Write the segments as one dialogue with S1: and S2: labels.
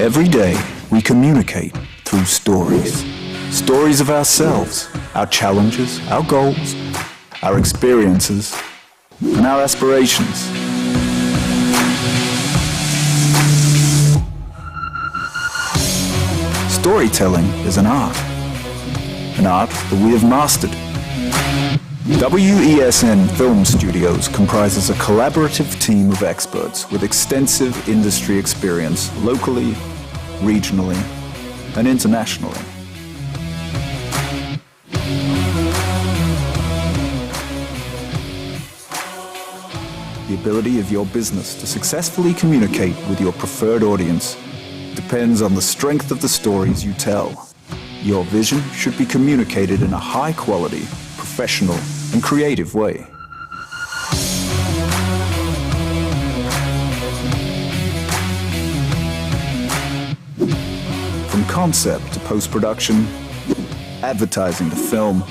S1: Every day, we communicate through stories. Stories of ourselves, our challenges, our goals, our experiences, and our aspirations. Storytelling is an art that we have mastered. WESN Film Studios comprises a collaborative team of experts with extensive industry experience locally, regionally, and internationally. The ability of your business to successfully communicate with your preferred audience depends on the strength of the stories you tell. Your vision should be communicated in a high-quality, professional, and creative way. From concept to post-production, advertising to film,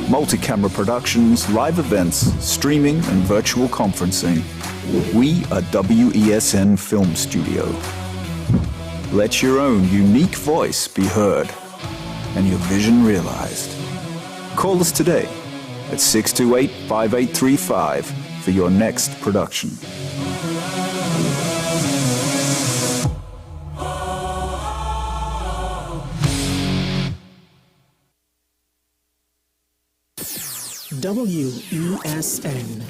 S1: multi-camera productions, live events, streaming, and virtual conferencing, we are WESN Film Studio. Let your own unique voice be heard and your vision realized. Call us today at 628-5835 for your next production.
S2: WESN.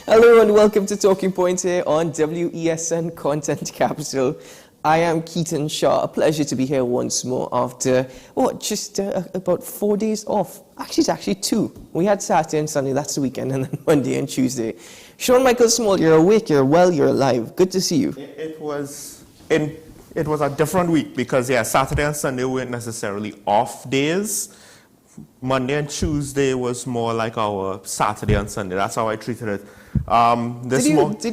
S3: Hello and welcome to Talking Points here on WESN Content Capital. I am Keaton Shah. A pleasure to be here once more after, just about 4 days off. Actually, it's actually 2. We had Saturday and Sunday, that's the weekend, and then Monday and Tuesday. Sean Michael Small, you're awake, you're well, you're alive. Good to see you.
S4: It was a different week because, Saturday and Sunday weren't necessarily off days. Monday and Tuesday was more like our Saturday and Sunday. That's how I treated it.
S3: Did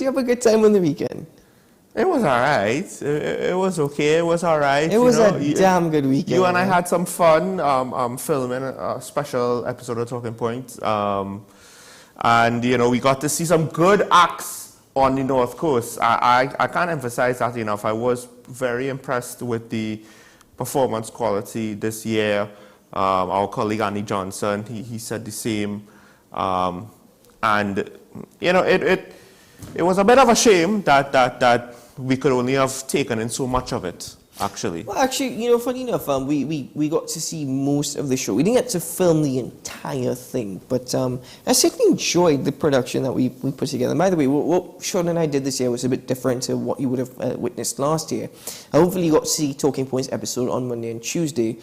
S3: you have a good time on the weekend?
S4: It was all right. It was okay. It was all right.
S3: It was a damn good weekend.
S4: You and I had some fun filming a special episode of Talking Points. And, we got to see some good acts on the North Coast. I can't emphasize that enough. I was very impressed with the performance quality this year. Our colleague Andy Johnson, he said the same. And it was a bit of a shame that we could only have taken in so much of it, actually.
S3: Well, actually, funny enough, we got to see most of the show. We didn't get to film the entire thing, but I certainly enjoyed the production that we put together. By the way, what Sean and I did this year was a bit different to what you would have witnessed last year. Hopefully you got to see Talking Points episode on Monday and Tuesday.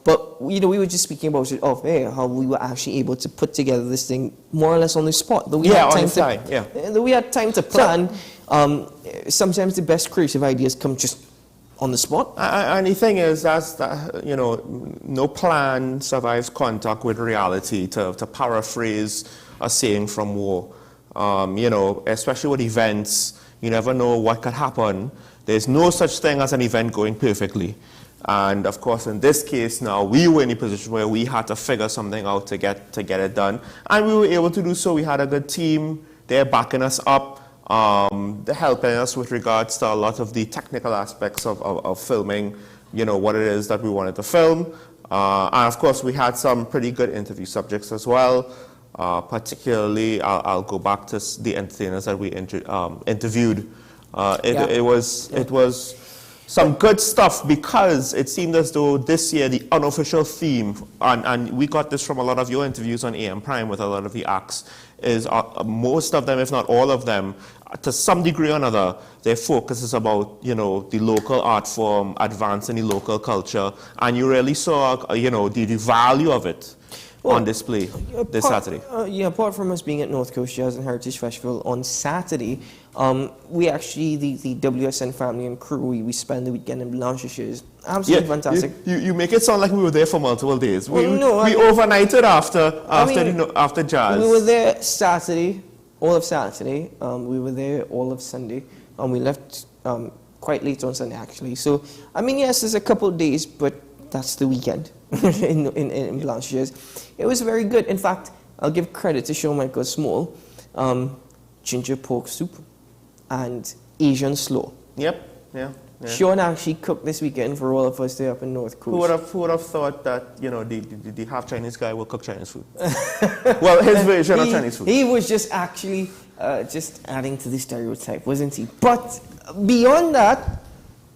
S3: But, we were just speaking about it off air, how we were actually able to put together this thing more or less on the spot. Though we had time to plan. Sometimes the best creative ideas come just on the spot.
S4: And the thing is, no plan survives contact with reality, to paraphrase a saying from war. Especially with events, you never know what could happen. There's no such thing as an event going perfectly. And of course, in this case now, we were in a position where we had to figure something out to get it done. And we were able to do so. We had a good team. They're backing us up. They're helping us with regards to a lot of the technical aspects of filming, what it is that we wanted to film. And of course, we had some pretty good interview subjects as well. Particularly, I'll go back to the entertainers that we interviewed. It was some good stuff, because it seemed as though this year the unofficial theme, and we got this from a lot of your interviews on AM Prime with a lot of the acts, is most of them, if not all of them, to some degree or another, their focus is about, the local art form, advancing the local culture, and you really saw, the value of it. on display this Saturday.
S3: Yeah, apart from us being at North Coast Jazz and Heritage Festival on Saturday, we actually, the WSN family and crew, we spend the weekend in Blanchisseuse. Absolutely fantastic.
S4: You make it sound like we were there for multiple days. We
S3: Well,
S4: overnighted after jazz.
S3: We were there Saturday, all of Saturday. We were there all of Sunday. We left quite late on Sunday, actually. So, I mean, yes, it's a couple of days, but that's the weekend in Blanchisseuse. It was very good. In fact, I'll give credit to Sean Michael Small. Ginger pork soup and Asian slaw.
S4: Yep, yeah.
S3: Sean actually cooked this weekend for all of us there up in North Coast.
S4: Who would have thought that, the half Chinese guy will cook Chinese food? Well, his version of Chinese food.
S3: He was just actually just adding to the stereotype, wasn't he? But beyond that,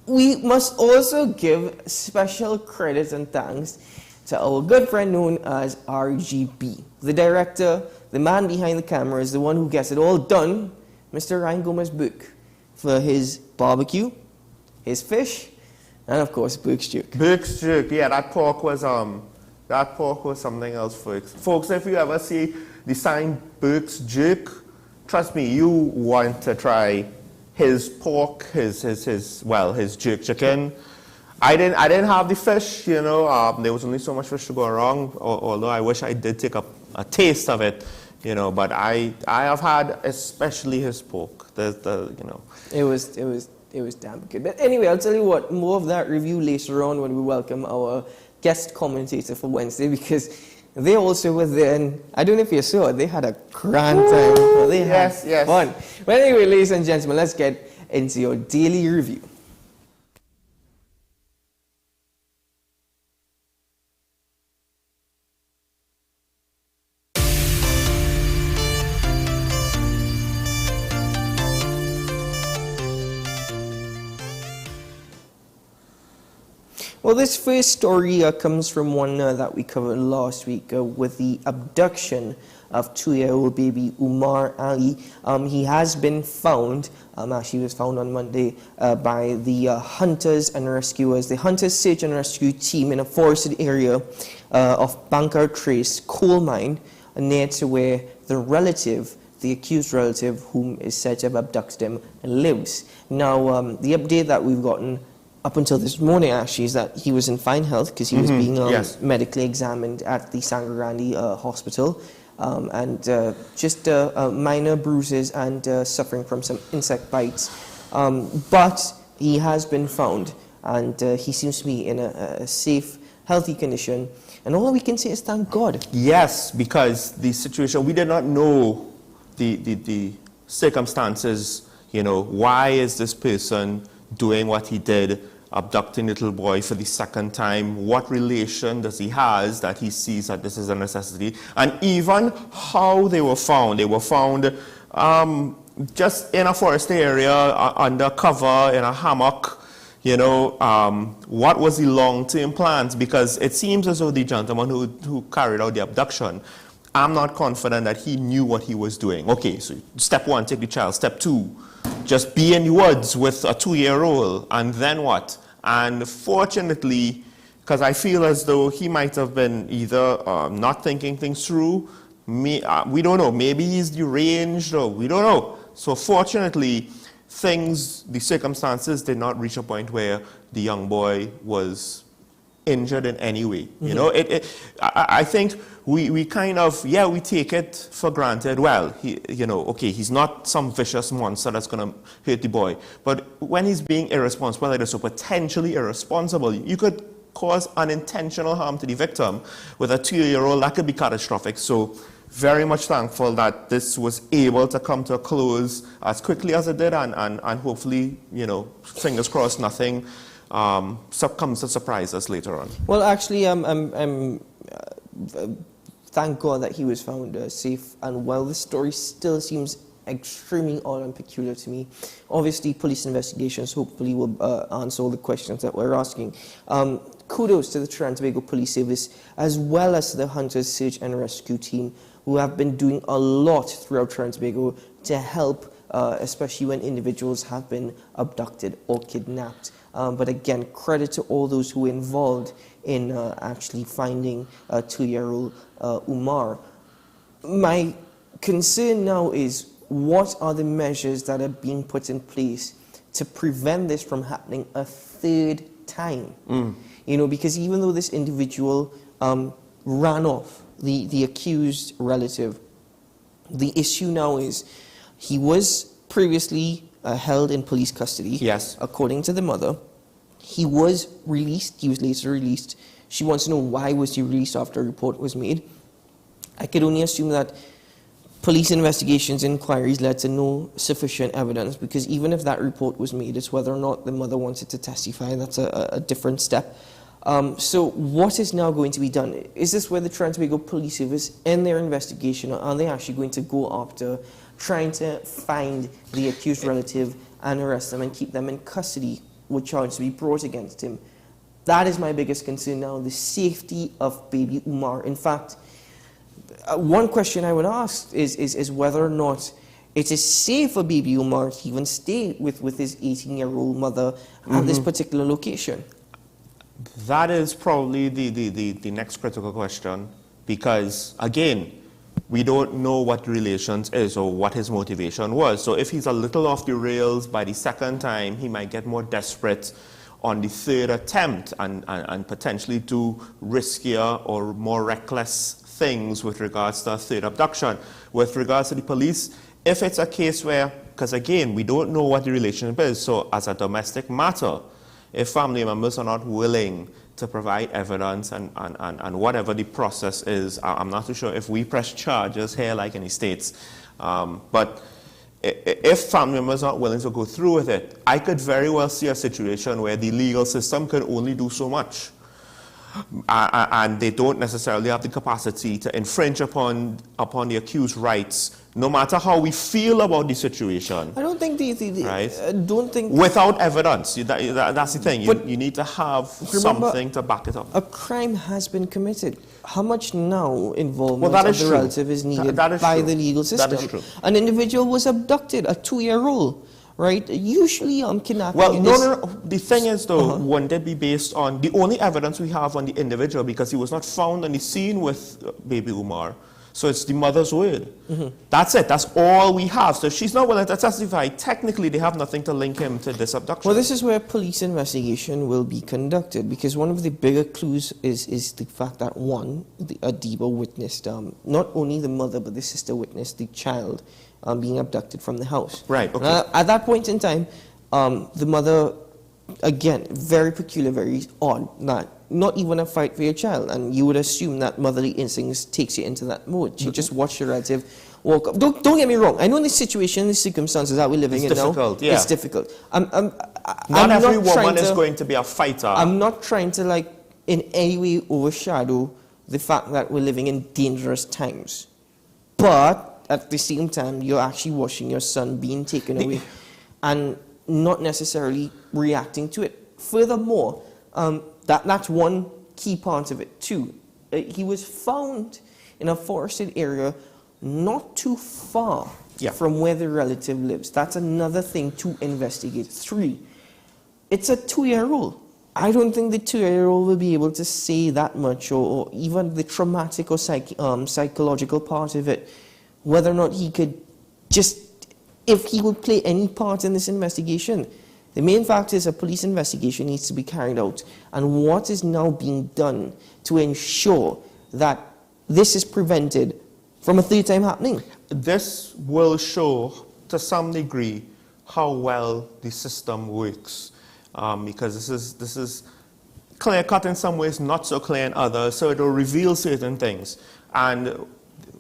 S3: we must also give special credit and thanks to our good friend known as RGB. The director, the man behind the cameras, the one who gets it all done, Mr. Ryan Gomez-Burke, for his barbecue, his fish, and of course, Burke's jerk.
S4: Burke's jerk, yeah, that pork was something else, folks. Folks, if you ever see the sign Burke's jerk, trust me, you want to try his pork, his jerk chicken. I didn't have the fish, there was only so much fish to go around, although I wish I did take a taste of it, but I have had especially his pork.
S3: It was damn good. But anyway, I'll tell you what, more of that review later on when we welcome our guest commentator for Wednesday, because they also were there, and I don't know if you saw it, they had a grand time. Well, they had fun. But anyway, ladies and gentlemen, let's get into your daily review. Well, this first story comes from one that we covered last week with the abduction of 2-year-old baby Umar Ali. He has been found, actually was found on Monday by the hunters and rescuers, the hunters search and rescue team in a forested area of Bankar Trace coal mine near to where the accused relative, whom is said to have abducted him, lives. Now, the update that we've gotten up until this morning, actually, is that he was in fine health because he was being medically examined at the Sangarandi Hospital, and just minor bruises and suffering from some insect bites. But he has been found, and he seems to be in a safe, healthy condition. And all we can say is thank God.
S4: Yes, because the situation, we did not know the circumstances, why is this person doing what he did, abducting little boy for the second time? What relation does he has that he sees that this is a necessity? And even how they were found. They were found just in a forest area, under cover, in a hammock. What was the long-term plans? Because it seems as though the gentleman who carried out the abduction, I'm not confident that he knew what he was doing. Okay, so step one, take the child. Step two, just be in the woods with a 2-year-old, and then what? And fortunately, because I feel as though he might have been either not thinking things through, we don't know, maybe he's deranged, or we don't know. So fortunately, the circumstances did not reach a point where the young boy was injured in any way. I think we kind of, we take it for granted. Well, he's not some vicious monster that's going to hurt the boy. But when he's being irresponsible, like so potentially irresponsible, you could cause unintentional harm to the victim. With a 2-year-old, that could be catastrophic. So very much thankful that this was able to come to a close as quickly as it did, and hopefully, fingers crossed, nothing comes to surprise us later on.
S3: Well, actually, thank God that he was found safe and well. The story still seems extremely odd and peculiar to me. Obviously, police investigations hopefully will answer all the questions that we're asking. Kudos to the Tobago Police Service, as well as to the Hunters Search and Rescue Team, who have been doing a lot throughout Tobago to help, especially when individuals have been abducted or kidnapped. But again, credit to all those who were involved in actually finding 2-year-old Umar. My concern now is, what are the measures that are being put in place to prevent this from happening a third time? You know, because even though this individual ran off, the accused relative, the issue now is he was previously held in police custody.
S4: Yes.
S3: According to the mother. He was released. He was later released. She wants to know why was he released after a report was made. I could only assume that police investigations and inquiries led to no sufficient evidence, because even if that report was made, it's whether or not the mother wanted to testify, and that's a different step. So what is now going to be done? Is this where the Trinidad and Tobago Police Service end their investigation, or are they actually going to go after trying to find the accused relative and arrest them and keep them in custody with charges to be brought against him? That is my biggest concern now, the safety of baby Umar. In fact, one question I would ask is whether or not it is safe for baby Umar to even stay with his 18-year-old mother at this particular location.
S4: That is probably the next critical question, because, again, we don't know what the relations is or what his motivation was. So if he's a little off the rails by the second time, he might get more desperate on the third attempt and potentially do riskier or more reckless things with regards to a third abduction. With regards to the police, if it's a case where, because again, we don't know what the relationship is, so as a domestic matter, if family members are not willing to provide evidence and whatever the process is, I'm not too sure if we press charges here like in the States, but if family members aren't willing to go through with it, I could very well see a situation where the legal system can only do so much. And they don't necessarily have the capacity to infringe upon the accused's rights, no matter how we feel about the situation.
S3: I don't think
S4: right?
S3: I don't think...
S4: Without evidence, that's the thing. You need to have something to back it up.
S3: A crime has been committed. How much now involvement of the
S4: true.
S3: relative is needed
S4: that is
S3: by
S4: true.
S3: the legal system?
S4: That is true.
S3: An individual was abducted, a 2-year-old. Right? Usually kidnapping...
S4: Well, no. The thing is, though, wouldn't it be based on the only evidence we have on the individual, because he was not found on the scene with baby Umar. So it's the mother's word. That's it. That's all we have. So if she's not willing to testify, technically they have nothing to link him to this abduction.
S3: Well, this is where police investigation will be conducted, because one of the bigger clues is the fact that, one, Adiba witnessed, not only the mother, but the sister witnessed the child being abducted from the house.
S4: Right, okay.
S3: At that point in time, the mother, again, very peculiar, very odd, not even a fight for your child, and you would assume that motherly instincts takes you into that mode. She just watched your relative walk up. Don't get me wrong, I know in this situation, the circumstances that we're living in now, it's difficult.
S4: Not every woman is going to be a fighter.
S3: I'm not trying to, like, in any way overshadow the fact that we're living in dangerous times. But at the same time, you're actually watching your son being taken away and not necessarily reacting to it. Furthermore, that's one key part of it too. He was found in a forested area not too far from where the relative lives. That's another thing to investigate. 3, it's a 2-year-old. I don't think the 2-year-old will be able to say that much, or even the traumatic or psychological part of it, whether or not he could if he would play any part in this investigation. The main fact is a police investigation needs to be carried out, and what is now being done to ensure that this is prevented from a third time happening.
S4: This will show, to some degree, how well the system works, because this is clear-cut in some ways, not so clear in others, so it will reveal certain things. And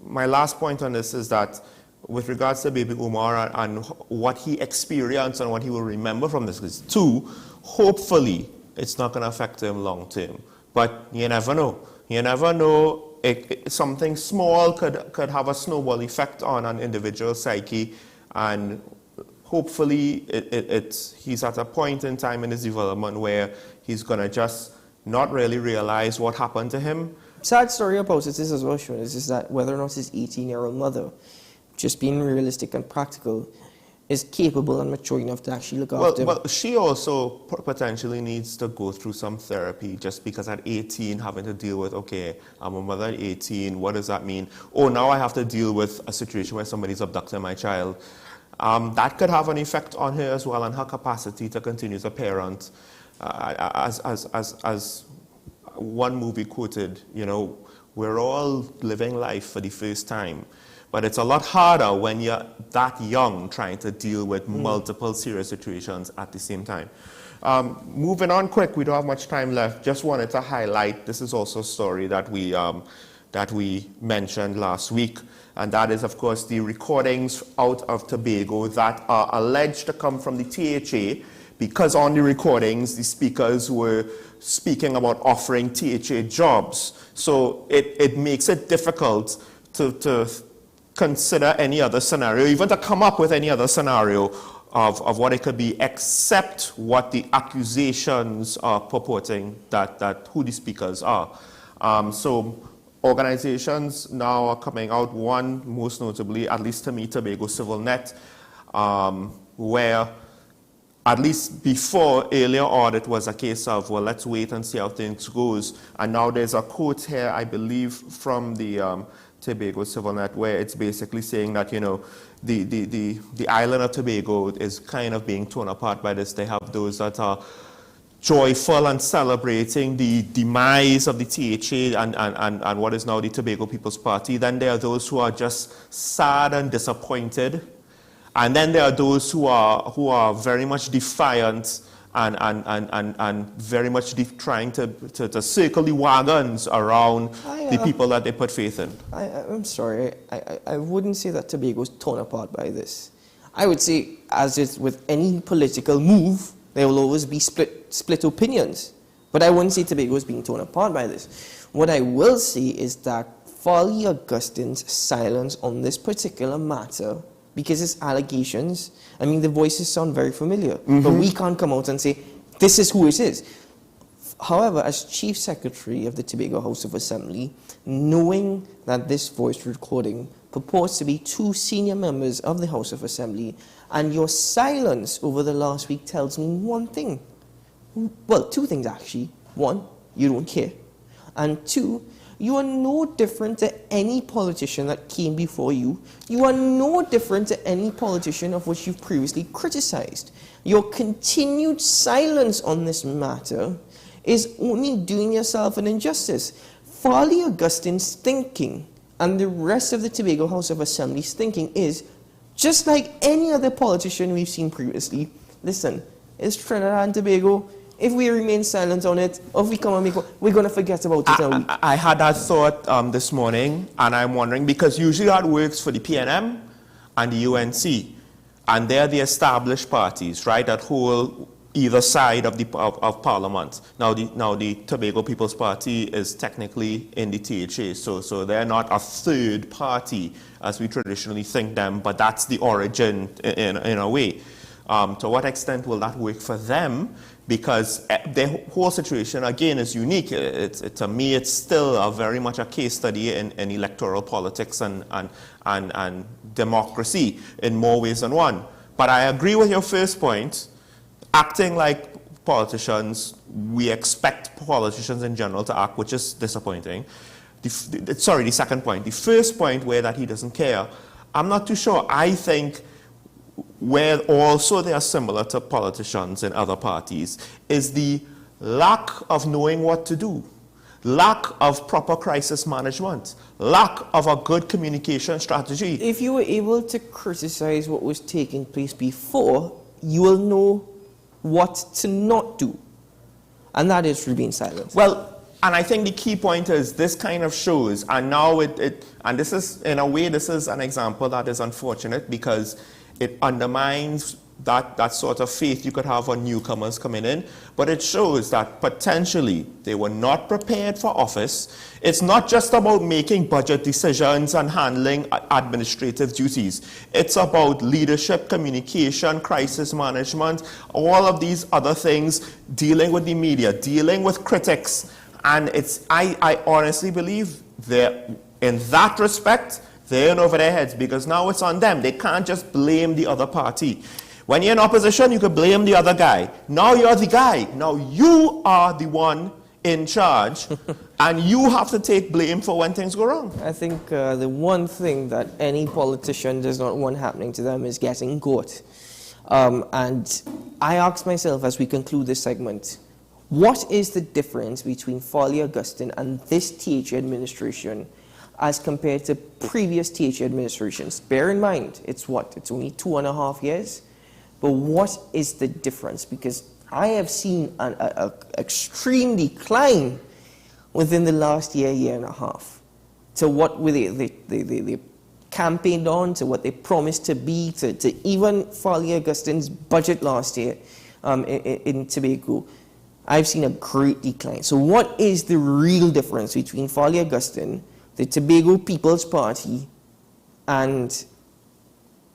S4: my last point on this is that with regards to baby Umar and what he experienced and what he will remember from this, is 2, hopefully it's not going to affect him long term. But you never know. You never know. Something small could have a snowball effect on an individual psyche, and hopefully he's at a point in time in his development where he's going to just not really realize what happened to him.
S3: Sad story about it is as well, Sean, is that whether or not his 18-year-old mother, just being realistic and practical, is capable and mature enough to actually look after him.
S4: Well, she also potentially needs to go through some therapy, just because at 18 having to deal with, okay, I'm a mother at 18, what does that mean? Oh, now I have to deal with a situation where somebody's abducting my child. That could have an effect on her as well, and her capacity to continue to parent. As one movie quoted, you know, we're all living life for the first time. But it's a lot harder when you're that young trying to deal with multiple serious situations at the same time. Moving on quick, we don't have much time left. Just wanted to highlight, this is also a story that we mentioned last week, and that is, of course, the recordings out of Tobago that are alleged to come from the THA, because on the recordings, the speakers were speaking about offering THA jobs. So it makes it difficult to consider any other scenario, even to come up with any other scenario of what it could be, except what the accusations are purporting that who the speakers are. So organizations now are coming out, one most notably, at least to me, Tobago Civil Net, where at least before earlier audit was a case of, well, let's wait and see how things goes. And now there's a quote here, I believe, from the Tobago Civil Net, where it's basically saying that, you know, the island of Tobago is kind of being torn apart by this. They have those that are joyful and celebrating the demise of the THA and what is now the Tobago People's Party. Then there are those who are just sad and disappointed. And then there are those who are very much defiant and very much trying to circle the wagons around the people that they put faith in.
S3: I'm sorry, I wouldn't say that Tobago's torn apart by this. I would say, as is with any political move, there will always be split opinions. But I wouldn't say Tobago is being torn apart by this. What I will say is that Folly Augustine's silence on this particular matter, because it's allegations, I mean, the voices sound very familiar, but we can't come out and say, this is who it is. However, as Chief Secretary of the Tobago House of Assembly, knowing that this voice recording purports to be two senior members of the House of Assembly, and your silence over the last week tells me one thing. Well, two things actually. One, you don't care. And two, you are no different to any politician that came before you. You are no different to any politician of which you've previously criticized. Your continued silence on this matter is only doing yourself an injustice. Folly Augustine's thinking and the rest of the Tobago House of Assembly's thinking is, just like any other politician we've seen previously, listen, it's Trinidad and Tobago. If we remain silent on it, or if we come and we're going to forget about it.
S4: I had that thought this morning, and I'm wondering, because usually that works for the PNM and the UNC, and they're the established parties, right, that hold either side of Parliament. Now the Tobago People's Party is technically in the THA, so they're not a third party as we traditionally think them, but that's the origin in a way. To what extent will that work for them? Because the whole situation, again, is unique. To me, it's still very much a case study in electoral politics and democracy in more ways than one. But I agree with your first point. Acting like politicians, we expect politicians in general to act, which is disappointing. The second point. The first point, where that he doesn't care, I'm not too sure. I think where also they are similar to politicians in other parties is the lack of knowing what to do, lack of proper crisis management, lack of a good communication strategy.
S3: If you were able to criticize what was taking place before, you will know what to not do, and that is remain silent.
S4: Well, and I think the key point is this kind of shows, and now and this is, in a way, this is an example that is unfortunate because it undermines that sort of faith you could have on newcomers coming in, but it shows that potentially they were not prepared for office. It's not just about making budget decisions and handling administrative duties. It's about leadership, communication, crisis management, all of these other things, dealing with the media, dealing with critics. And I honestly believe that in that respect, They're in over their heads because now it's on them. They can't just blame the other party. When you're in opposition, you can blame the other guy. Now you're the guy. Now you are the one in charge, and you have to take blame for when things go wrong.
S3: I think the one thing that any politician does not want happening to them is getting caught. And I ask myself as we conclude this segment, what is the difference between Folly Augustine and this TH administration as compared to previous TH administrations? Bear in mind, it's only 2.5 years? But what is the difference? Because I have seen an extreme decline within the last year and a half to what they campaigned on, to what they promised to be, to even Folly Augustine's budget last year in Tobago. I've seen a great decline. So what is the real difference between Folly Augustine, the Tobago People's Party, and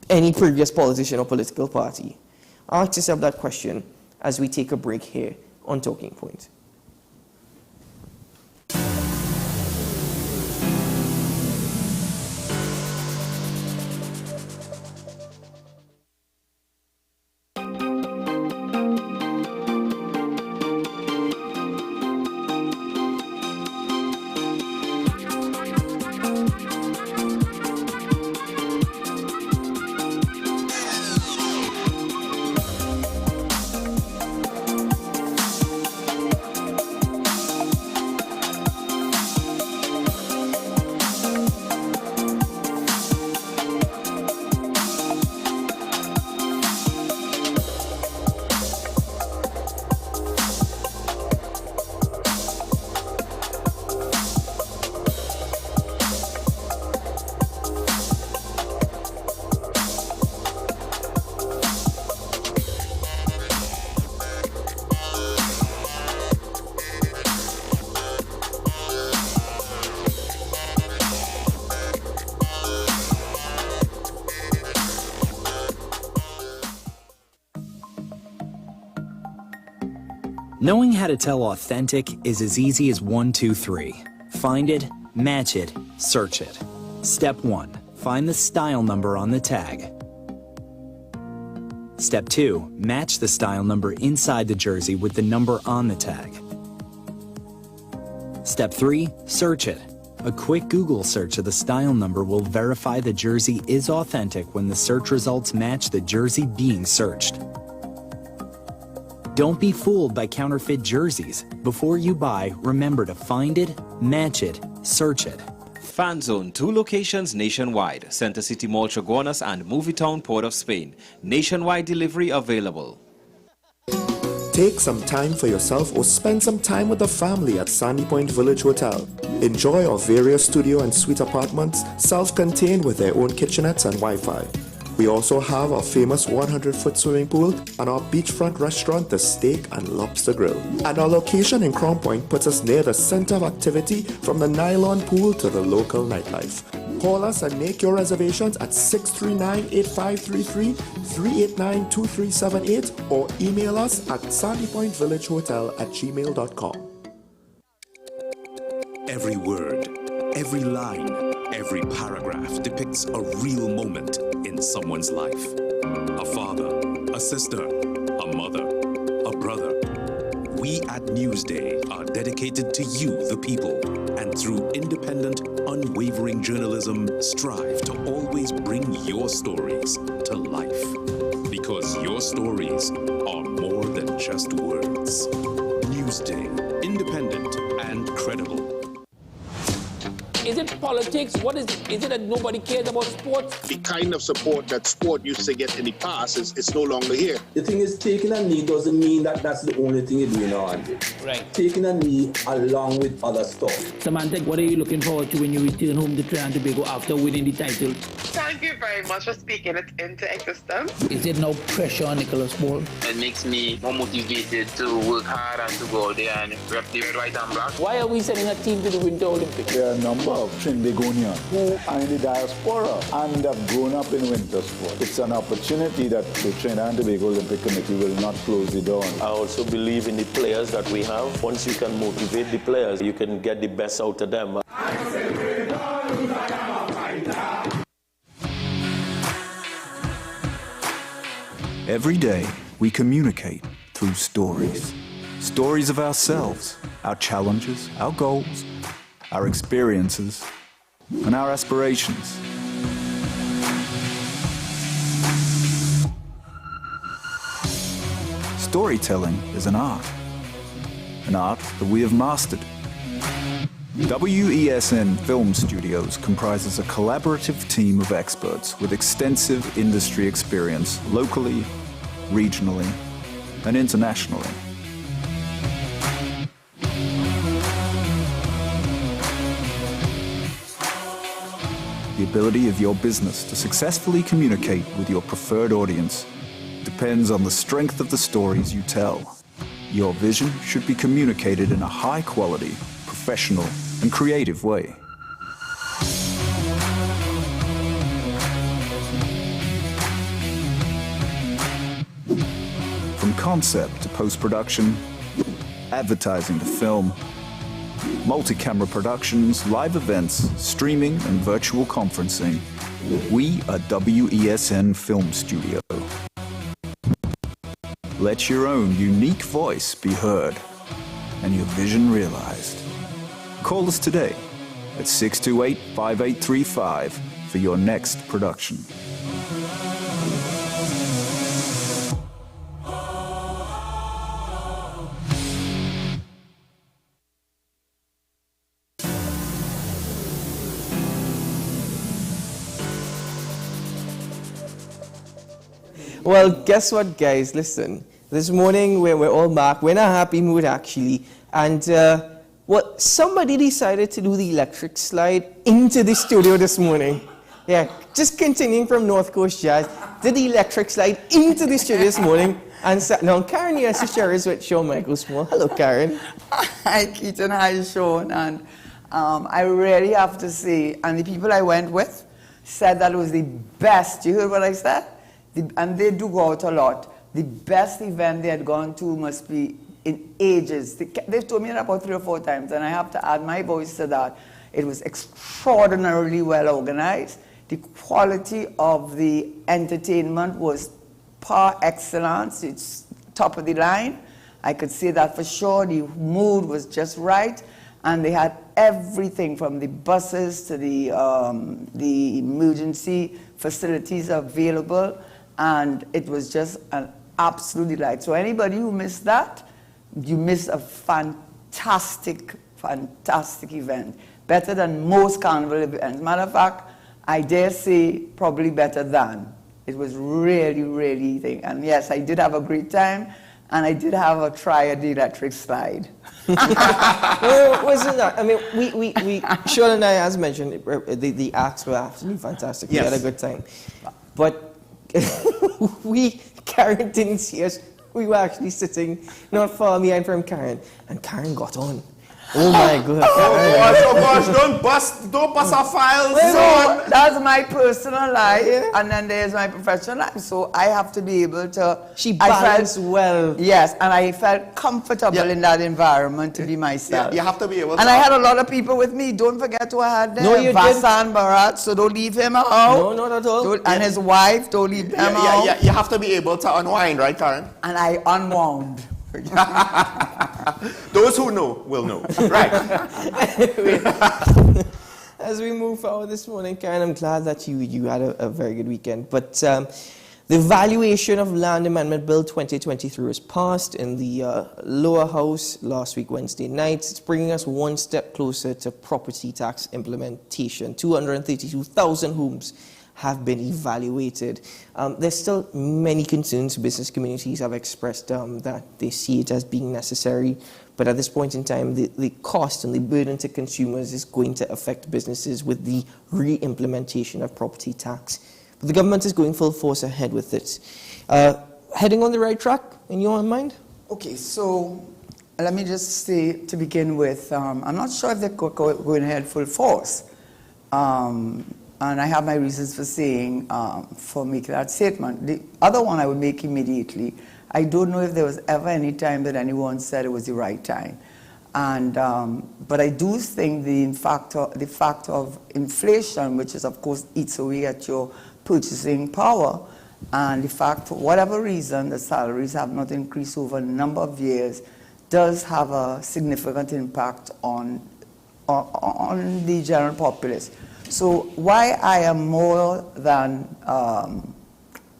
S3: any previous politician or political party? Ask yourself that question as we take a break here on Talking Point.
S2: Knowing how to tell authentic is as easy as 1, 2, 3. Find it, match it, search it. Step 1. Find the style number on the tag. Step 2. Match the style number inside the jersey with the number on the tag. Step 3. Search it. A quick Google search of the style number will verify the jersey is authentic when the search results match the jersey being searched. Don't be fooled by counterfeit jerseys. Before you buy, remember to find it, match it, search it.
S5: Fan Zone, 2 locations nationwide. Center City Mall, Chaguanas and Movietown, Port of Spain. Nationwide delivery available.
S6: Take some time for yourself or spend some time with the family at Sandy Point Village Hotel. Enjoy our various studio and suite apartments, self-contained with their own kitchenettes and Wi-Fi. We also have our famous 100-foot swimming pool and our beachfront restaurant, the Steak and Lobster Grill. And our location in Crown Point puts us near the center of activity from the nylon pool to the local nightlife. Call us and make your reservations at 639-8533, 389-2378 or email us at sandypointvillagehotel@gmail.com.
S7: Every word, every line, every paragraph depicts a real moment in someone's life. A father, a sister, a mother, a brother. We at Newsday are dedicated to you, the people, and through independent, unwavering journalism, strive to always bring your stories to life. Because your stories are more than just words. Newsday, independent and credible.
S8: Is it politics? What is it? Is it that nobody cares about sports?
S9: The kind of support that sport used to get in the past is no longer here.
S10: The thing is, taking a knee doesn't mean that that's the only thing you do in Andre.
S8: Right.
S10: Taking a knee along with other stuff.
S8: Samantha, what are you looking forward to when you return home to Trinidad and Tobago after winning the title?
S11: Thank you very much for speaking it into existence.
S8: Is there no pressure on Nicholas Ball?
S11: It makes me more motivated to work hard and to go out there and rep the white and black.
S8: Why are we sending a team to the Winter Olympics?
S12: There are a number of Trinbagonians who are in the diaspora and have grown up in winter sport. It's an opportunity that the Trinidad and Tobago Olympic Committee will not close the door on.
S13: I also believe in the players that we have. Once you can motivate the players, you can get the best out of them.
S1: Every day, we communicate through stories. Stories of ourselves, our challenges, our goals, our experiences, and our aspirations. Storytelling is an art that we have mastered. WESN Film Studios comprises a collaborative team of experts with extensive industry experience locally, regionally, and internationally. The ability of your business to successfully communicate with your preferred audience depends on the strength of the stories you tell. Your vision should be communicated in a high-quality, professional, and creative way. From concept to post-production, advertising to film, multi-camera productions, live events, streaming, and virtual conferencing, we are WESN Film Studio. Let your own unique voice be heard and your vision realized. Call us today at 628-5835 for your next production.
S3: Well, guess what, guys? Listen, this morning we're all back. We're in a happy mood, actually. And, well, somebody decided to do the electric slide into the studio this morning. Yeah, just continuing from North Coast Jazz, did the electric slide into the studio this morning and sat down. Karen, yes, she shares with Shawn Michael Small. Hello, Karen.
S14: Hi, Keaton. Hi, Shawn. And I really have to say, and the people I went with said that it was the best. You heard what I said? And they do go out a lot. The best event they had gone to must be in ages. They've told me that about 3 or 4 times, and I have to add my voice to that. It was extraordinarily well organized. The quality of the entertainment was par excellence. It's top of the line. I could say that for sure. The mood was just right, and they had everything from the buses to the emergency facilities available. And it was just an absolute delight. So anybody who missed that, you missed a fantastic, fantastic event. Better than most carnival events. Matter of fact, I dare say probably better than. It was really, really thing. And yes, I did have a great time, and I did have a try at the electric slide.
S3: Well, wasn't that? I mean, we Shawn and I, as mentioned, the acts were absolutely fantastic.
S4: Yes.
S3: We had a good time. But Karen didn't see us. We were actually sitting not far behind from Karen, and Karen got on. Oh my God!
S4: Oh gosh! Don't bust our files.
S14: So that's my personal life, and then there's my professional life. So I have to be able to.
S3: She balanced well.
S14: Yes, and I felt comfortable in that environment to be myself.
S4: Yeah, you have to be able.
S14: And I had a lot of people with me. Don't forget who I had there.
S3: No, you
S14: Vasan Bharat. So don't leave him out.
S3: No, not at all.
S14: And his wife. Don't leave them out.
S4: Yeah, you have to be able to unwind, right, Karen?
S14: And I unwound.
S4: Those who know will know. Right.
S3: As we move forward this morning, Karen, I'm glad that you had a very good weekend. But the valuation of Land Amendment Bill 2023 was passed in the lower house last week, Wednesday night. It's bringing us one step closer to property tax implementation. 232,000 homes have been evaluated. There's still many concerns. Business communities have expressed that they see it as being necessary, but at this point in time, the cost and the burden to consumers is going to affect businesses with the re-implementation of property tax. But the government is going full force ahead with it. Heading on the right track, in your mind?
S14: Okay, so let me just say to begin with, I'm not sure if they're going ahead full force. And I have my reasons for saying, for making that statement. The other one I would make immediately, I don't know if there was ever any time that anyone said it was the right time. And, but I do think the fact of inflation, which is of course eats away at your purchasing power, And the fact, for whatever reason, the salaries have not increased over a number of years does have a significant impact on the general populace. So why I am more than,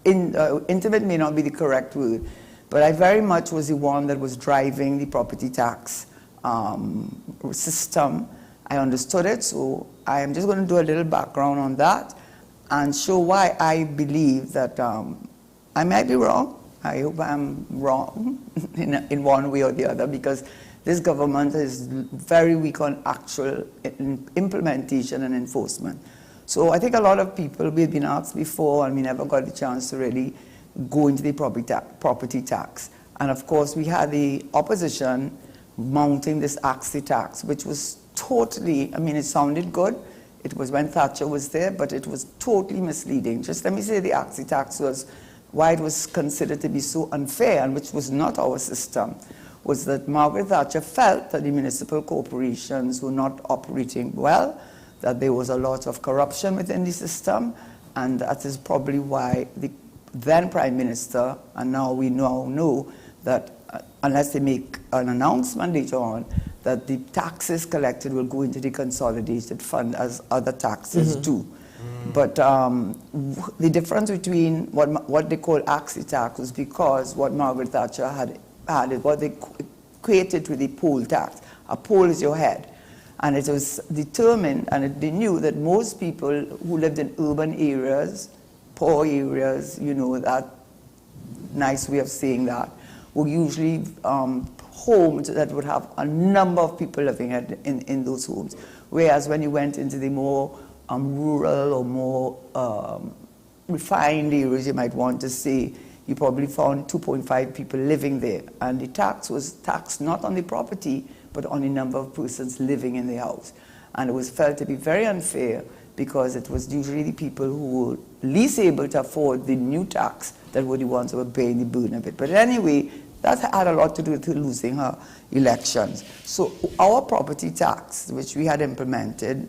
S14: intimate may not be the correct word, but I very much was the one that was driving the property tax system. I understood it, so I am just going to do a little background on that and show why I believe that I might be wrong. I hope I'm wrong in one way or the other, because this government is very weak on actual implementation and enforcement. So I think a lot of people, we've been asked before and we never got the chance to really go into the property tax. And of course we had the opposition mounting this AXI tax, which was totally, I mean, it sounded good. It was when Thatcher was there, but it was totally misleading. Just let me say the AXI tax was, why it was considered to be so unfair, and which was not our system, was that Margaret Thatcher felt that the municipal corporations were not operating well, that there was a lot of corruption within the system, and that is probably why the then Prime Minister, and now we now know that unless they make an announcement later on, that the taxes collected will go into the consolidated fund as other taxes do. But the difference between what they call AXI tax was because what Margaret Thatcher had what they equated with the poll tax. A poll is your head. And it was determined, and they knew that most people who lived in urban areas, poor areas, you know, that nice way of saying that, were usually homes that would have a number of people living in those homes. Whereas when you went into the more rural or more refined areas, you might want to say, you probably found 2.5 people living there. And the tax was taxed not on the property, but on the number of persons living in the house. And it was felt to be very unfair because it was usually the people who were least able to afford the new tax that were the ones who were bearing the burden of it. But anyway, that had a lot to do with losing her elections. So our property tax, which we had implemented,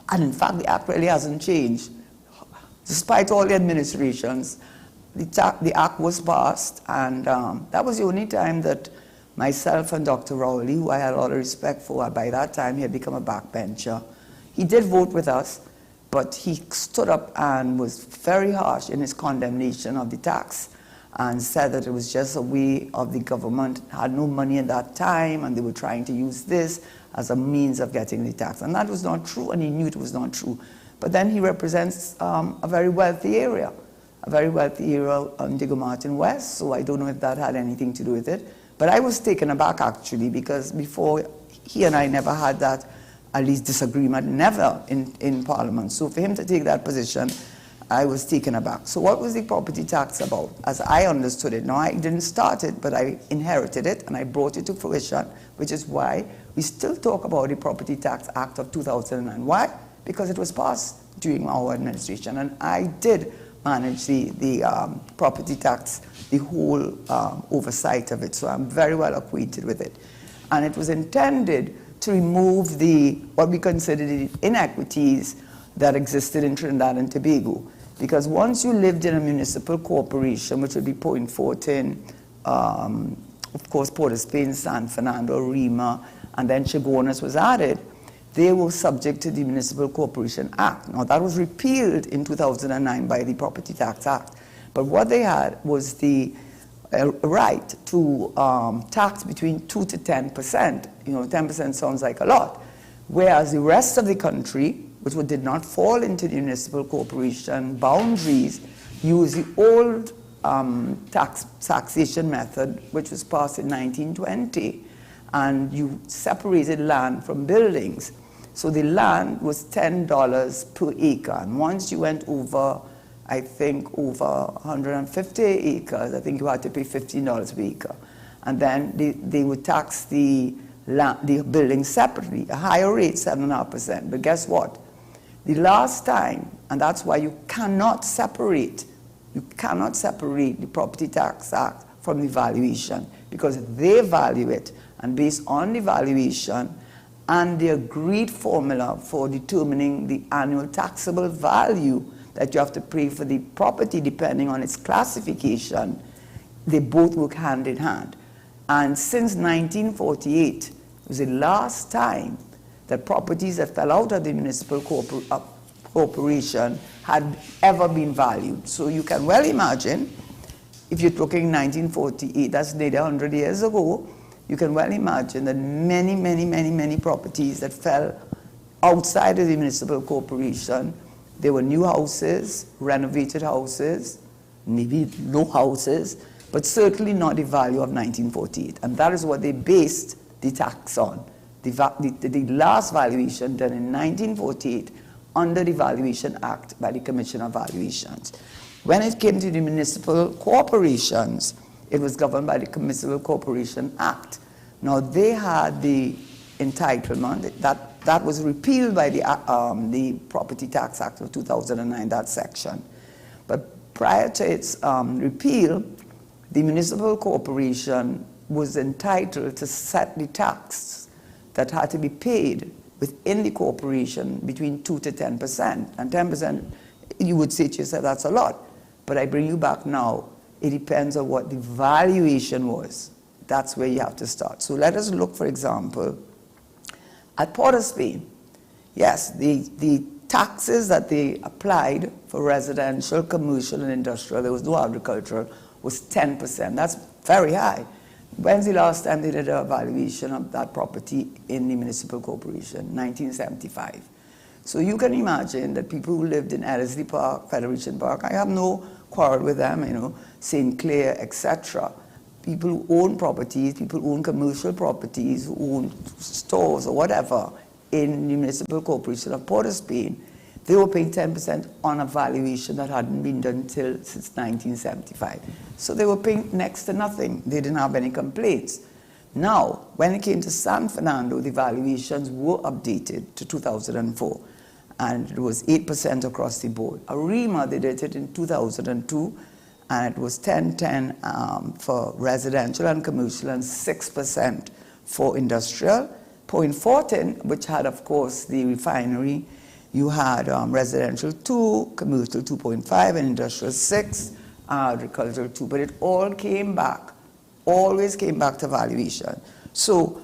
S14: and in fact the act really hasn't changed, despite all the administrations, the act was passed, and that was the only time that myself and Dr. Rowley, who I had a lot of respect for, by that time he had become a backbencher, he did vote with us, but he stood up and was very harsh in his condemnation of the tax and said that it was just a way of the government, had no money at that time, and they were trying to use this as a means of getting the tax. And that was not true, and he knew it was not true. But then he represents a very wealthy area on Digger Martin West, so I don't know if that had anything to do with it. But I was taken aback, actually, because before, he and I never had that, at least disagreement, never in Parliament. So for him to take that position, I was taken aback. So what was the property tax about, as I understood it? Now, I didn't start it, but I inherited it, and I brought it to fruition, which is why we still talk about the Property Tax Act of 2009. Why? Because it was passed during our administration, and I did manage the property tax, the whole oversight of it, so I'm very well acquainted with it. And it was intended to remove what we consider the inequities that existed in Trinidad and Tobago. Because once you lived in a municipal corporation, which would be Point Fortin, of course Port of Spain, San Fernando, Rima, and then Chaguanas was added, they were subject to the Municipal Corporation Act. Now that was repealed in 2009 by the Property Tax Act. But what they had was the right to tax between 2 to 10%. You know, 10% sounds like a lot. Whereas the rest of the country, which did not fall into the municipal corporation boundaries, used the old taxation method, which was passed in 1920. And you separated land from buildings. So the land was $10 per acre. And once you went over, I think, over 150 acres, I think you had to pay $15 per acre. And then they would tax the building separately, a higher rate, 7.5%. But guess what? The last time, and that's why you cannot separate the Property Tax Act from the valuation, because they value it, and based on the valuation and the agreed formula for determining the annual taxable value that you have to pay for the property depending on its classification, they both work hand in hand. And since 1948, it was the last time that properties that fell out of the municipal corporation had ever been valued. So you can well imagine, if you're talking 1948, that's nearly 100 years ago, you can well imagine that many properties that fell outside of the municipal corporation, there were new houses, renovated houses, maybe no houses, but certainly not the value of 1948. And that is what they based the tax on. The last valuation done in 1948 under the Valuation Act by the Commission of Valuations. When it came to the municipal corporations, it was governed by the Municipal Corporation Act. Now they had the entitlement that was repealed by the Property Tax Act of 2009, that section. But prior to its repeal, the municipal corporation was entitled to set the tax that had to be paid within the corporation between 2 to 10%. And 10%, you would say to yourself, that's a lot. But I bring you back now, it depends on what the valuation was. That's where you have to start. So let us look, for example, at Port of Spain. Yes, the taxes that they applied for residential, commercial, and industrial, there was no agricultural, was 10%. That's very high. When's the last time they did a valuation of that property in the municipal corporation? 1975. So you can imagine that people who lived in Ellerslie Park, Federation Park, I have no quarrel with them, you know, St. Clair, etc. People who own properties, people who own commercial properties, who own stores or whatever in the municipal corporation of Port of Spain, they were paying 10% on a valuation that hadn't been done since 1975. So they were paying next to nothing. They didn't have any complaints. Now, when it came to San Fernando, the valuations were updated to 2004, and it was 8% across the board. Arima, they did it in 2002, and it was 10% for residential and commercial, and 6% for industrial. Point Fortin, which had, of course, the refinery, you had residential 2, commercial 2.5, and industrial 6, agricultural 2. But it all came back, always came back to valuation. So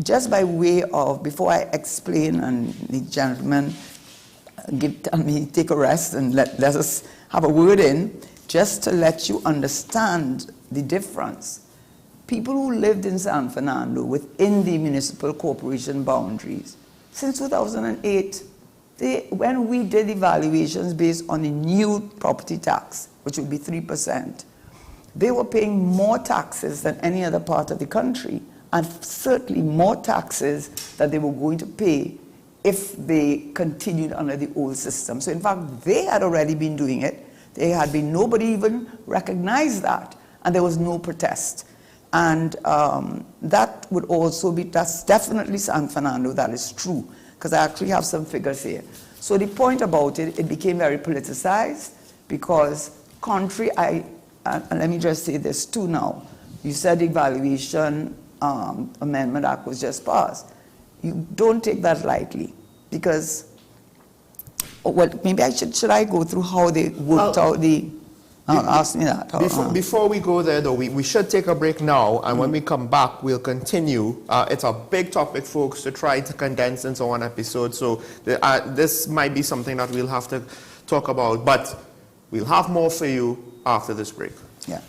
S14: just by way of, before I explain, and the gentleman tell me take a rest and let us have a word in, just to let you understand the difference. People who lived in San Fernando within the municipal corporation boundaries, since 2008, when we did evaluations based on the new property tax, which would be 3%, they were paying more taxes than any other part of the country, and certainly more taxes that they were going to pay if they continued under the old system. So in fact, they had already been doing it. They had been, nobody even recognized that, and there was no protest. And that would also be, that's definitely San Fernando, that is true, because I actually have some figures here. So the point about it, it became very politicized, because and let me just say this too now, you said the Valuation Amendment Act was just passed. You don't take that lightly, because, well, maybe should I go through how they worked out the, ask me that.
S4: Before we go there, though, we should take a break now, and when we come back, we'll continue. It's a big topic, folks, to try to condense into one episode, so this might be something that we'll have to talk about, but we'll have more for you after this break.
S14: Yeah.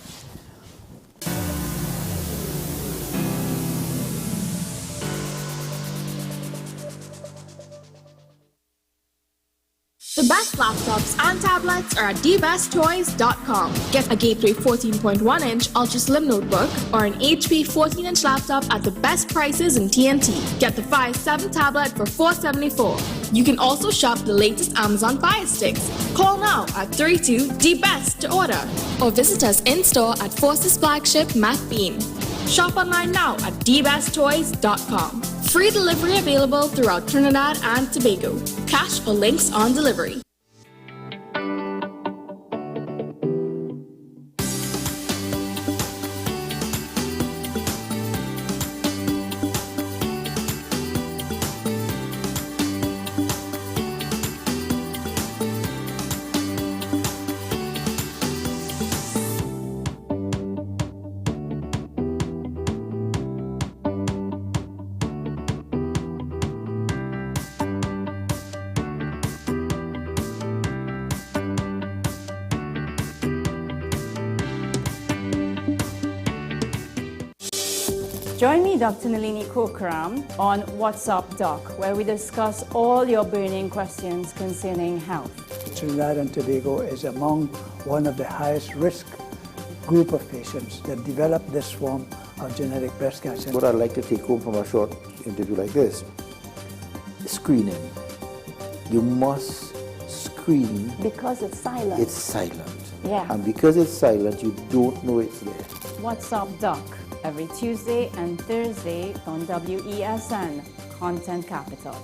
S15: The best laptops and tablets are at dbesttoys.com. Get a Gateway 14.1-inch Ultra Slim notebook or an HP 14-inch laptop at the best prices in TNT. Get the Fire 7 tablet for $474. You can also shop the latest Amazon Fire Sticks. Call now at 32-DBEST to order, or visit us in-store at Forces flagship Mac Bean. Shop online now at dbesttoys.com. Free delivery available throughout Trinidad and Tobago. Cash or links on delivery.
S16: Join me, Dr. Nalini Kokram, on What's Up Doc, where we discuss all your burning questions concerning health.
S17: Trinidad and Tobago is among one of the highest risk group of patients that develop this form of genetic breast cancer.
S18: What I'd like to take home from a short interview like this, screening. You must screen.
S16: Because it's silent.
S18: It's silent.
S16: Yeah.
S18: And because it's silent, you don't know it's there.
S16: What's Up Doc, every Tuesday and Thursday on WESN, Content Capital.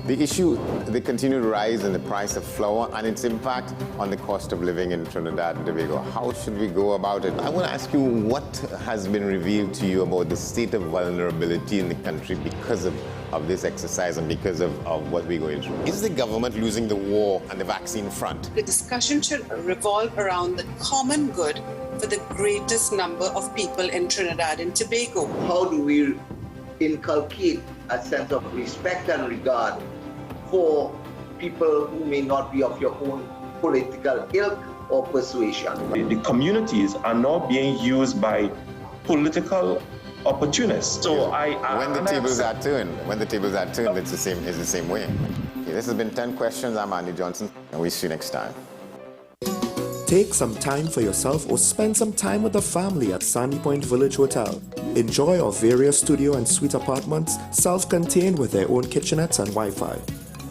S19: The issue, the continued rise in the price of flour and its impact on the cost of living in Trinidad and Tobago. How should we go about it? I want to ask you what has been revealed to you about the state of vulnerability in the country because of this exercise and because of what we're going through. Is the government losing the war on the vaccine front?
S20: The discussion should revolve around the common good for the greatest number of people in Trinidad and Tobago.
S21: How do we inculcate a sense of respect and regard for people who may not be of your own political ilk or persuasion?
S22: The communities are now being used by political opportunists. So
S19: when the tables are turned, it's the same way. Okay, this has been 10 questions. I'm Andy Johnson, and we'll see you next time.
S6: Take some time for yourself or spend some time with the family at Sandy Point Village Hotel. Enjoy our various studio and suite apartments, self-contained with their own kitchenettes and Wi-Fi.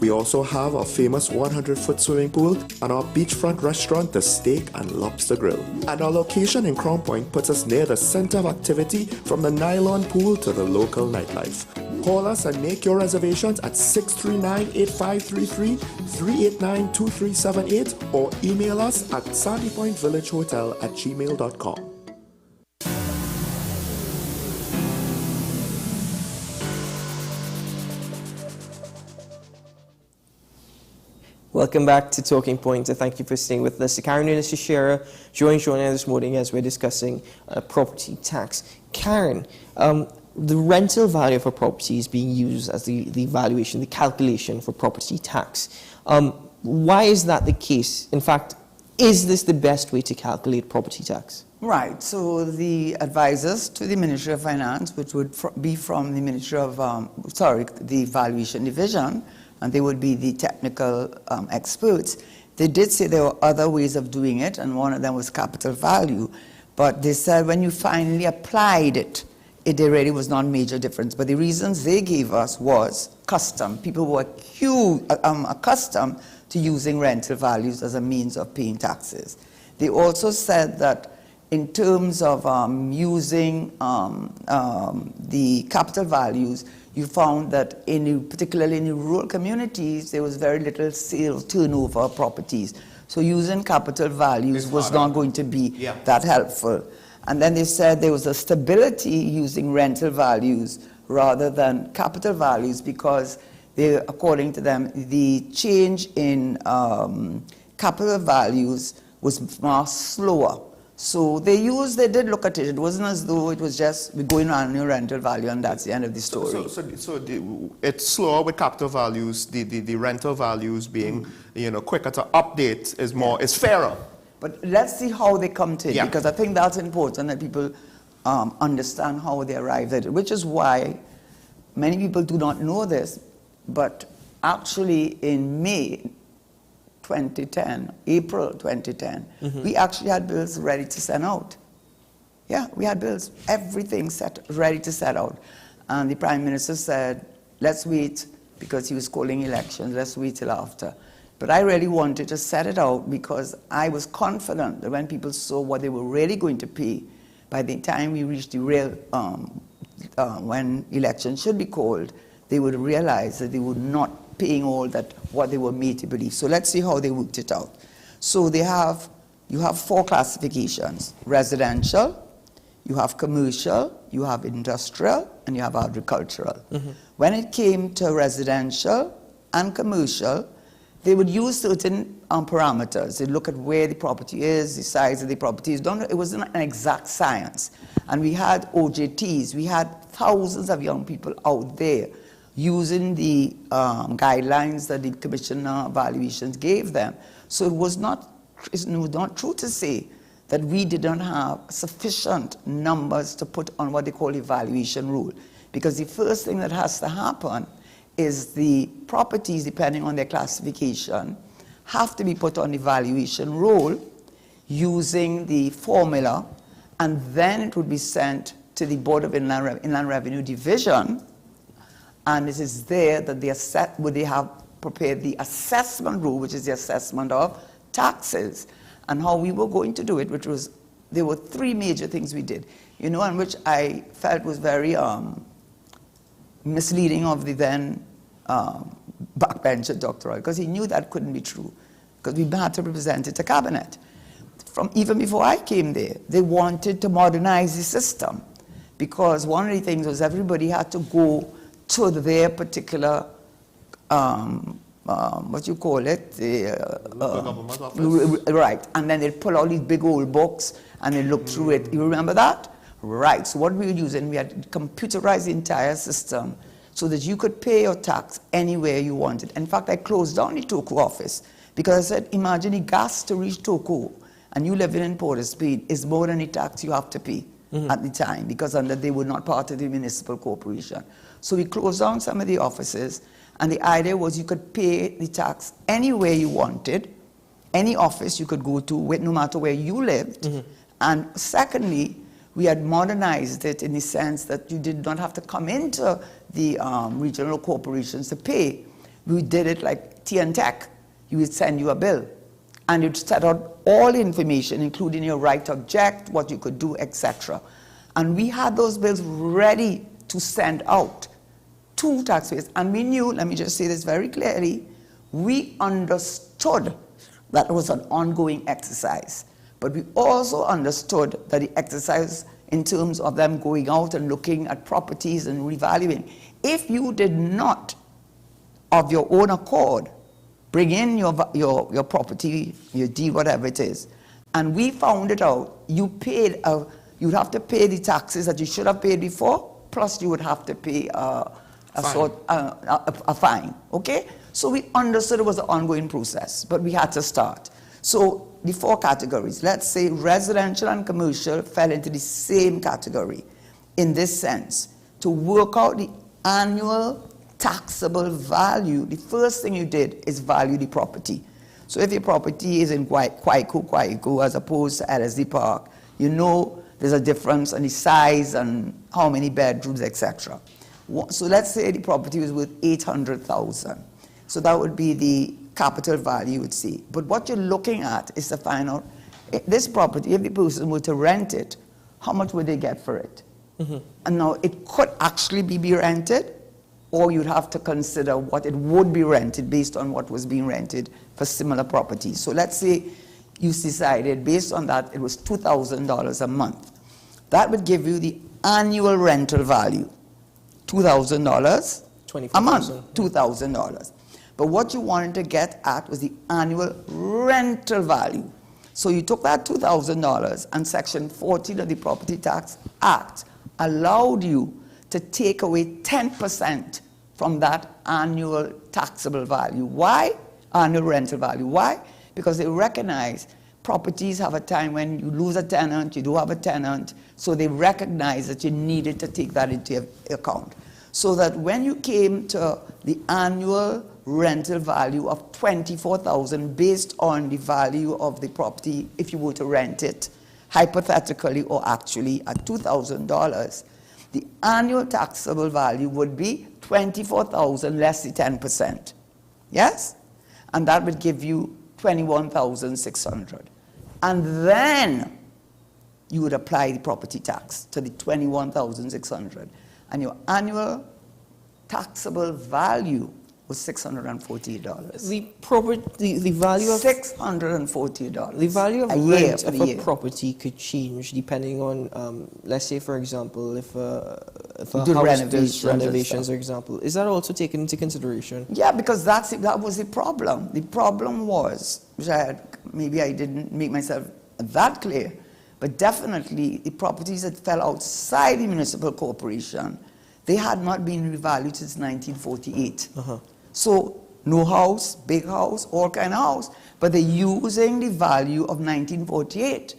S6: We also have our famous 100-foot swimming pool and our beachfront restaurant, The Steak and Lobster Grill. And our location in Crown Point puts us near the center of activity from the nylon pool to the local nightlife. Call us and make your reservations at 639-8533, 389-2378 or email us at sandypointvillagehotel@gmail.com.
S3: Welcome back to Talking Point. Thank you for staying with us. Karen Shishira joins Joanna this morning as we're discussing property tax. Karen, the rental value of a property is being used as the valuation, the calculation for property tax. Why is that the case? In fact, is this the best way to calculate property tax?
S14: Right. So the advisors to the Ministry of Finance, which would be from the Ministry of, the Valuation Division, and they would be the technical experts, they did say there were other ways of doing it, and one of them was capital value. But they said when you finally applied it, there really was not a major difference. But the reasons they gave us was custom. People were accustomed to using rental values as a means of paying taxes. They also said that in terms of using the capital values, you found that particularly in the rural communities, there was very little sale turnover of properties. So using capital values was not going to be that helpful. And then they said there was a stability using rental values rather than capital values because according to them, the change in capital values was far slower. So they did look at it. It wasn't as though it was just we're going on your rental value and that's the end of the story.
S4: So it's slower with capital values. The rental values being quicker to update is fairer.
S14: But let's see how they come to it because I think that's important that people understand how they arrived at it, which is why many people do not know this. But actually, in April 2010, we actually had bills ready to send out. Yeah, we had bills, everything ready to set out. And the Prime Minister said, let's wait, because he was calling elections, let's wait till after. But I really wanted to set it out because I was confident that when people saw what they were really going to pay, by the time we reached the real, when elections should be called, they would realize that they would not paying all that what they were made to believe. So let's see how they worked it out. So you have 4 classifications: residential, you have commercial, you have industrial, and you have agricultural. When it came to residential and commercial, they would use certain parameters. They'd look at where the property is, the size of the property. It wasn't an exact science. And we had OJTs. We had thousands of young people out there using the guidelines that the Commission evaluations gave them. So it's not true to say that we did not have sufficient numbers to put on what they call evaluation rule. Because the first thing that has to happen is the properties, depending on their classification, have to be put on evaluation roll using the formula, and then it would be sent to the Board of Inland Revenue Division, and it is there that they have prepared the assessment rule, which is the assessment of taxes. And how we were going to do it, there were three major things we did, and which I felt was very misleading of the then backbencher Dr. Roy, because he knew that couldn't be true, because we had to represent it to cabinet. Even before I came there, they wanted to modernize the system, because one of the things was everybody had to go to their particular, what you call it,
S4: government office.
S14: Right, and then they'd pull all these big old books and they look through it. You remember that? Right, so what we were using, we had computerized the entire system so that you could pay your tax anywhere you wanted. In fact, I closed down the Toko office because I said, imagine the gas to reach Toko, and you living in Port of Spain is more than the tax you have to pay at the time, because they were not part of the municipal corporation. So we closed down some of the offices, and the idea was you could pay the tax anywhere you wanted, any office you could go to, no matter where you lived. And secondly, we had modernized it in the sense that you did not have to come into the regional corporations to pay. We did it like TNTech. You would send you a bill, and you'd set out all the information, including your right to object, what you could do, etc. And we had those bills ready to send out to taxpayers. And we knew, let me just say this very clearly, we understood that it was an ongoing exercise. But we also understood that the exercise in terms of them going out and looking at properties and revaluing, if you did not, of your own accord, bring in your property, your deed, whatever it is, and we found it out, you'd have to pay the taxes that you should have paid before, plus you would have to pay a fine, okay? So we understood it was an ongoing process, but we had to start. So the four categories, let's say residential and commercial fell into the same category in this sense. To work out the annual taxable value, the first thing you did is value the property. So if your property is in Kwaiko as opposed to LSD Park, you know there's a difference in the size and how many bedrooms, etc. So let's say the property was worth 800,000. So that would be the capital value, you would see. But what you're looking at is to find out, this property, if the person were to rent it, how much would they get for it? And now it could actually be rented, or you'd have to consider what it would be rented based on what was being rented for similar properties. So let's say you decided based on that it was $2,000 a month. That would give you the annual rental value, $2,000 a month, $2,000. But what you wanted to get at was the annual rental value. So you took that $2,000, and Section 14 of the Property Tax Act allowed you to take away 10% from that annual taxable value. Why? Annual rental value. Why? Because they recognize properties have a time when you lose a tenant, you do have a tenant, so they recognize that you needed to take that into account. So that when you came to the annual rental value of $24,000 based on the value of the property if you were to rent it, hypothetically or actually at $2,000, the annual taxable value would be $24,000 less the 10%. Yes? And that would give you $21,600. And then you would apply the property tax to the $21,600. And your annual taxable value was $648.
S3: The value of
S14: $640.
S3: The value of
S14: a year
S3: rent of a property could change depending on, let's say, for example, if a house does renovations, for example. Is that also taken into consideration?
S14: Yeah, because that was the problem. The problem was, which maybe I didn't make myself that clear, but definitely the properties that fell outside the municipal corporation, they had not been revalued since 1948. So no house, big house, all kind of house, but they're using the value of 1948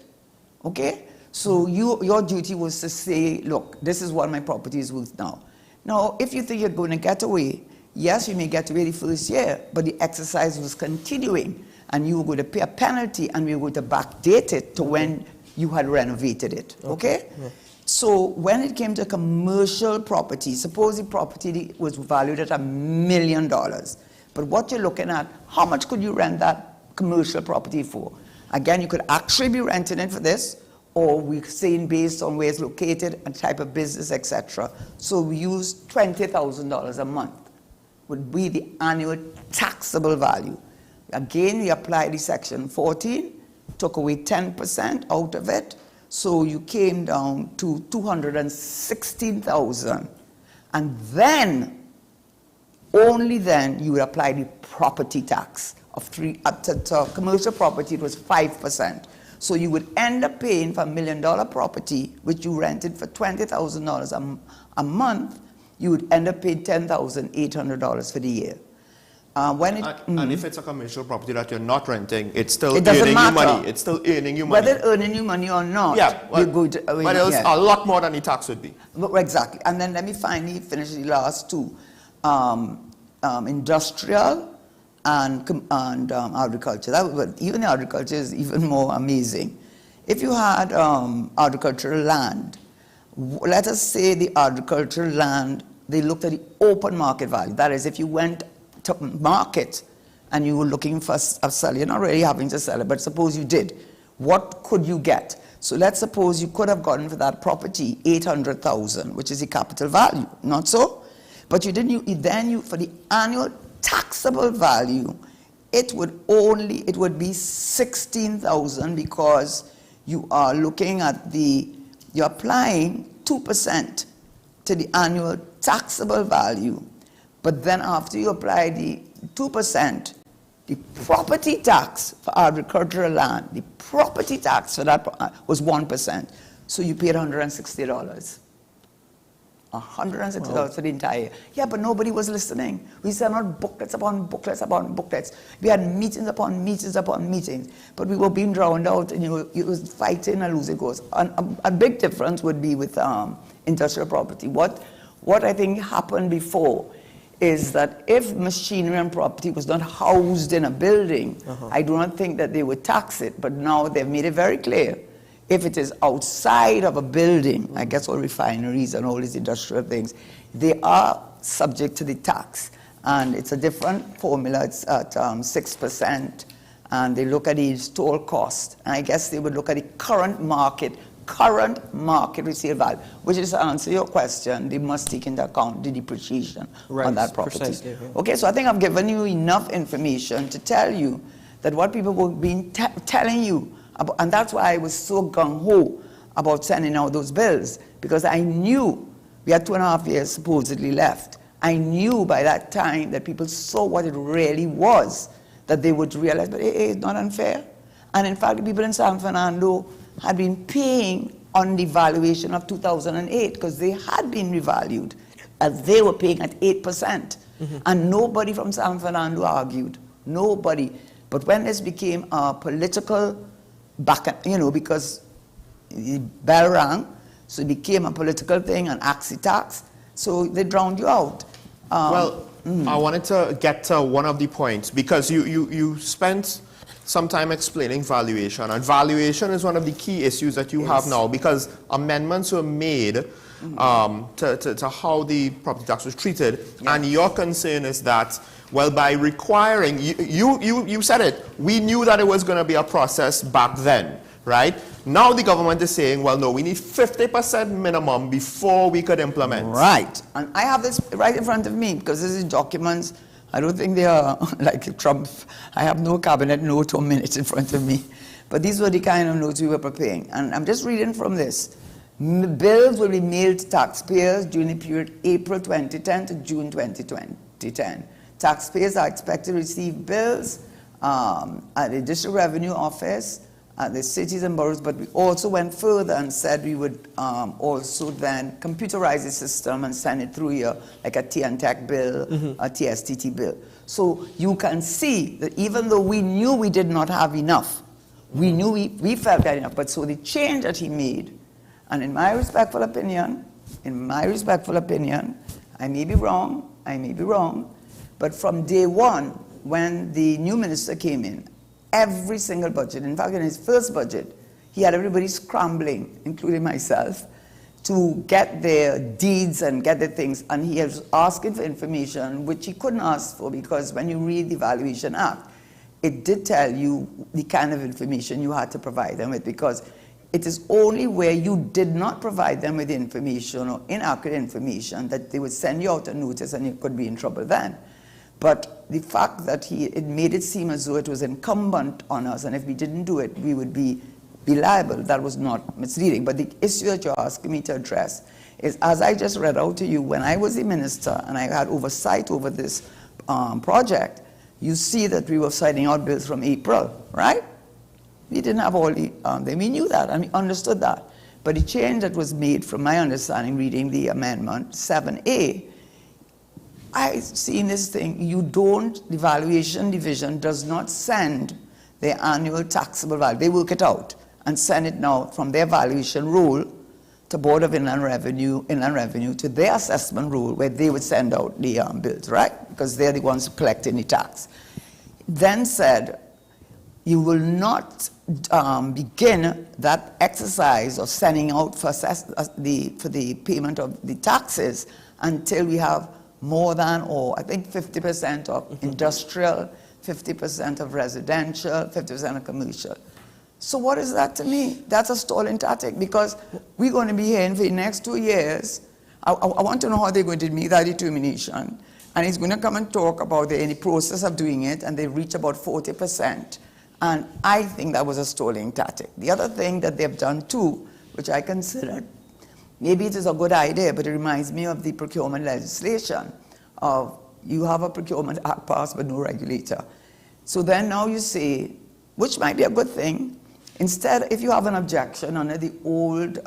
S14: Okay? So your duty was to say, look, this is what my property is worth now. Now, if you think you're going to get away, yes, you may get away the first year, but the exercise was continuing, and you were going to pay a penalty, and we were going to backdate it to when you had renovated it. Okay?
S3: Yeah.
S14: So when it came to commercial property, suppose the property was valued at $1 million, but what you're looking at, how much could you rent that commercial property for? Again, you could actually be renting it for this, or we're saying based on where it's located and type of business, etc. So we use $20,000 a month would be the annual taxable value. Again, we apply the section 14, took away 10% out of it, so you came down to $216,000, and then, only then, you would apply the property tax of to commercial property. It was 5%. So you would end up paying for $1 million property, which you rented for $20,000 a month. You would end up paying $10,800 for the year.
S4: And if it's a commercial property that you're not renting, it's still
S14: it
S4: earning
S14: matter.
S4: you money. It's still earning you money.
S14: Whether earning you money or not,
S4: yeah, well,
S14: you're good. I mean,
S4: but it's a lot more than the tax would be.
S14: Exactly. And then let me finally finish the last two. Industrial and agriculture. Even agriculture is even more amazing. If you had agricultural land, let us say the agricultural land, they looked at the open market value. That is, if you went to market and you were looking for a sell, you're not really having to sell it, but suppose you did. What could you get? So let's suppose you could have gotten for that property $800,000, which is the capital value, not so? But you didn't. For the annual taxable value, it would be $16,000 because you are looking at you're applying 2% to the annual taxable value. But then after you apply the 2%, the property tax for agricultural land, the property tax for that was 1%. So you paid $160. $160 for the entire year. Yeah, but nobody was listening. We sent out booklets upon booklets upon booklets. We had meetings upon meetings upon meetings, but we were being drowned out, and it was fighting and losing goals. A big difference would be with industrial property. What I think happened before is that if machinery and property was not housed in a building, I do not think that they would tax it, but now they've made it very clear. If it is outside of a building, I guess all refineries and all these industrial things, they are subject to the tax. And it's a different formula. It's at 6%. And they look at the installed cost. And I guess they would look at the current market resale value, which is to answer your question, they must take into account the depreciation on that property.
S3: Precisely, yeah.
S14: Okay, so I think I've given you enough information to tell you that what people were being telling you, and that's why I was so gung-ho about sending out those bills, because I knew we had 2.5 years supposedly left. I knew by that time that people saw what it really was, that they would realize, but it's not unfair. And in fact, the people in San Fernando had been paying on the valuation of 2008 because they had been revalued, as they were paying at 8%. And nobody from San Fernando argued. Nobody. But when this became a political because the bell rang, so it became a political thing, an axi tax, so they drowned you out.
S4: I wanted to get to one of the points, because you spent some time explaining valuation, and valuation is one of the key issues that you have now, because amendments were made to how the property tax was treated, and your concern is that, well, by requiring, you said it, we knew that it was going to be a process back then, right? Now the government is saying, well, no, we need 50% minimum before we could implement.
S14: Right, and I have this right in front of me, because this is documents. I don't think they are like Trump. I have no cabinet note or minutes in front of me. But these were the kind of notes we were preparing. And I'm just reading from this. Bills will be mailed to taxpayers during the period April 2010 to June 2010. Taxpayers are expected to receive bills at the District Revenue Office, at the cities and boroughs, but we also went further and said we would also then computerize the system and send it through here, like a TNTech bill, a TSTT bill. So you can see that even though we knew we did not have enough, We knew we felt that enough. But so the change that he made, and in my respectful opinion, I may be wrong, but from day one, when the new minister came in, every single budget, in fact, in his first budget, he had everybody scrambling, including myself, to get their deeds and get their things, and he was asking for information which he couldn't ask for, because when you read the Valuation Act, it did tell you the kind of information you had to provide them with, because it is only where you did not provide them with information or inaccurate information that they would send you out a notice and you could be in trouble then. But the fact that it made it seem as though it was incumbent on us, and if we didn't do it, we would be liable, that was not misleading. But the issue that you're asking me to address is, as I just read out to you, when I was the minister and I had oversight over this project, you see that we were signing out bills from April, right? We didn't have all the, we knew that and we understood that. But the change that was made, from my understanding, reading the amendment 7A, I seen this thing, the valuation division does not send their annual taxable value. They work it out and send it now from their valuation rule to Board of Inland Revenue to their assessment rule, where they would send out the bills, right? Because they're the ones collecting the tax. Then said, you will not begin that exercise of sending out for the payment of the taxes until we have more than, or I think 50% of industrial, 50% of residential, 50% of commercial. So what is that to me? That's a stalling tactic, because we're going to be here for the next 2 years. I want to know how they're going to make that determination. And he's going to come and talk about they're in the process of doing it, and they reach about 40%. And I think that was a stalling tactic. The other thing that they've done too, which I considered, maybe it is a good idea, but it reminds me of the procurement legislation of you have a procurement act passed but no regulator. So then now you say, which might be a good thing, instead, if you have an objection under the old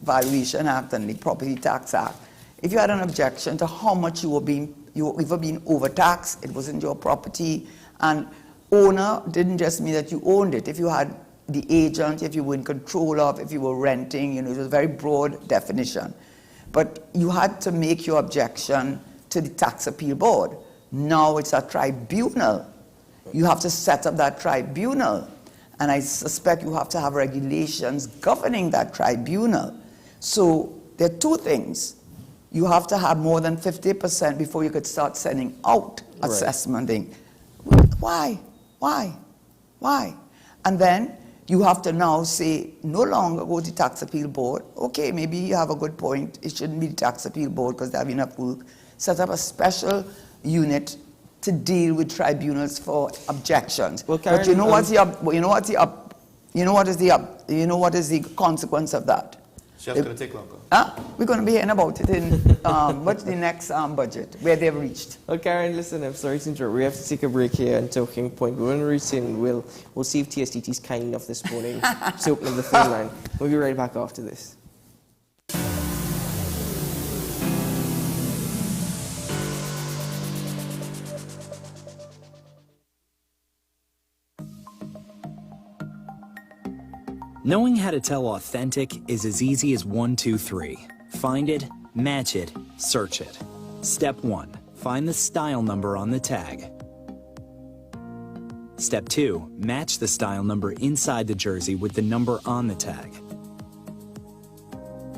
S14: Valuation Act and the Property Tax Act, if you had an objection to how much you were being overtaxed, it wasn't your property, and owner didn't just mean that you owned it. If you had the agent, if you were in control of, if you were renting, it was a very broad definition. But you had to make your objection to the Tax Appeal Board. Now it's a tribunal. You have to set up that tribunal. And I suspect you have to have regulations governing that tribunal. So there are two things. You have to have more than 50% before you could start sending out assessmenting. Why? And then you have to now say, no longer go to Tax Appeal Board. Okay, maybe you have a good point. It shouldn't be the Tax Appeal Board because they have enough work. Set up a special unit to deal with tribunals for objections. Well, Karen, but you know what is the consequence of that?
S4: It's just going to take longer.
S14: We're going to be hearing about it in what's the next budget, where they've reached.
S3: Well, Karen, listen, I'm sorry to interrupt. We have to take a break here and talking point. We're going to return. We'll see if TSTT is kind enough this morning to open up the phone line. We'll be right back after this.
S2: Knowing how to tell authentic is as easy as 1, 2, 3. Find it, match it, search it. Step 1. Find the style number on the tag. Step 2. Match the style number inside the jersey with the number on the tag.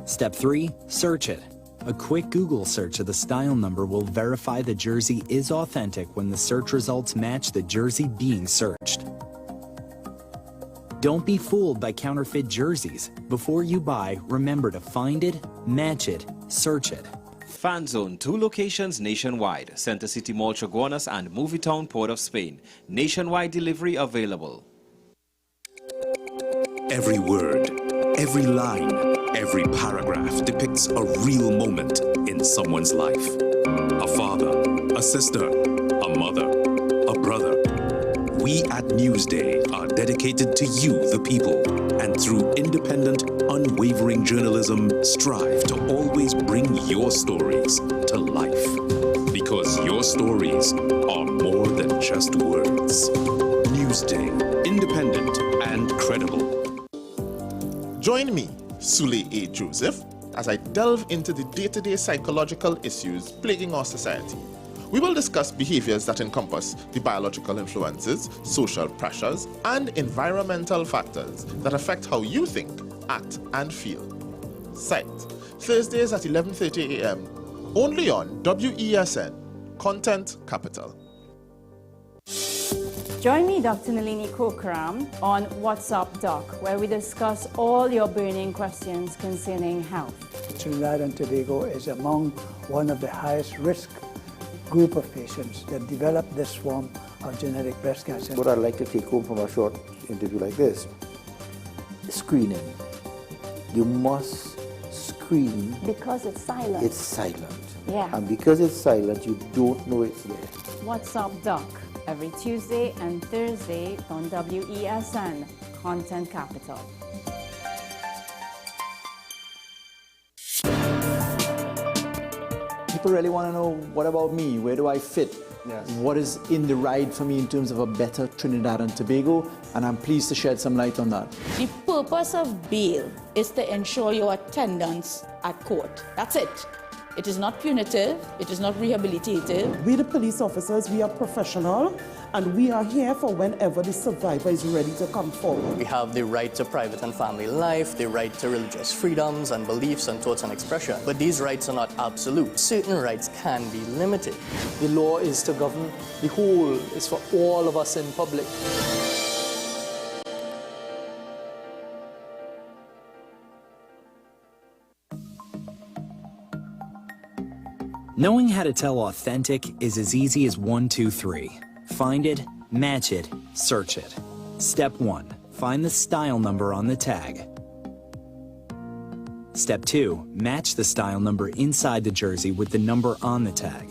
S2: Step 3. Search it. A quick Google search of the style number will verify the jersey is authentic when the search results match the jersey being searched. Don't be fooled by counterfeit jerseys. Before you buy, remember to find it, match it, search it.
S5: Fan Zone, 2 locations nationwide. Center City Mall, Chaguanas and Movietown, Port of Spain. Nationwide delivery available.
S7: Every word, every line, every paragraph depicts a real moment in someone's life. A father, a sister, a mother, a brother. We at Newsday are dedicated to you, the people, and through independent, unwavering journalism, strive to always bring your stories to life. Because your stories are more than just words. Newsday, independent and credible.
S4: Join me, Sule A. Joseph, as I delve into the day-to-day psychological issues plaguing our society. We will discuss behaviors that encompass the biological influences, social pressures, and environmental factors that affect how you think, act, and feel. Sight, Thursdays at 11:30 a.m., only on WESN, Content Capital.
S16: Join me, Dr. Nalini Kokram, on What's Up Doc, where we discuss all your burning questions concerning health.
S17: Trinidad and Tobago is among one of the highest risk group of patients that develop this form of genetic breast cancer.
S18: What I'd like to take home from a short interview like this, screening. You must screen.
S16: Because it's silent.
S18: It's silent.
S16: Yeah.
S18: And because it's silent, you don't know it's there.
S16: What's Up Doc, every Tuesday and Thursday on WESN, Content Capital.
S9: People really want to know, what about me? Where do I fit?
S10: Yes.
S9: What is in the ride for me in terms of a better Trinidad and Tobago? And I'm pleased to shed some light on that.
S23: The purpose of bail is to ensure your attendance at court. That's it. It is not punitive, it is not rehabilitative.
S10: We, the police officers, we are professional, and we are here for whenever the survivor is ready to come forward.
S24: We have the right to private and family life, the right to religious freedoms and beliefs and thoughts and expression. But these rights are not absolute. Certain rights can be limited.
S25: The law is to govern the whole, is for all of us in public.
S2: Knowing how to tell authentic is as easy as 1, 2, 3. Find it, match it, search it. Step 1. Find the style number on the tag. Step 2. Match the style number inside the jersey with the number on the tag.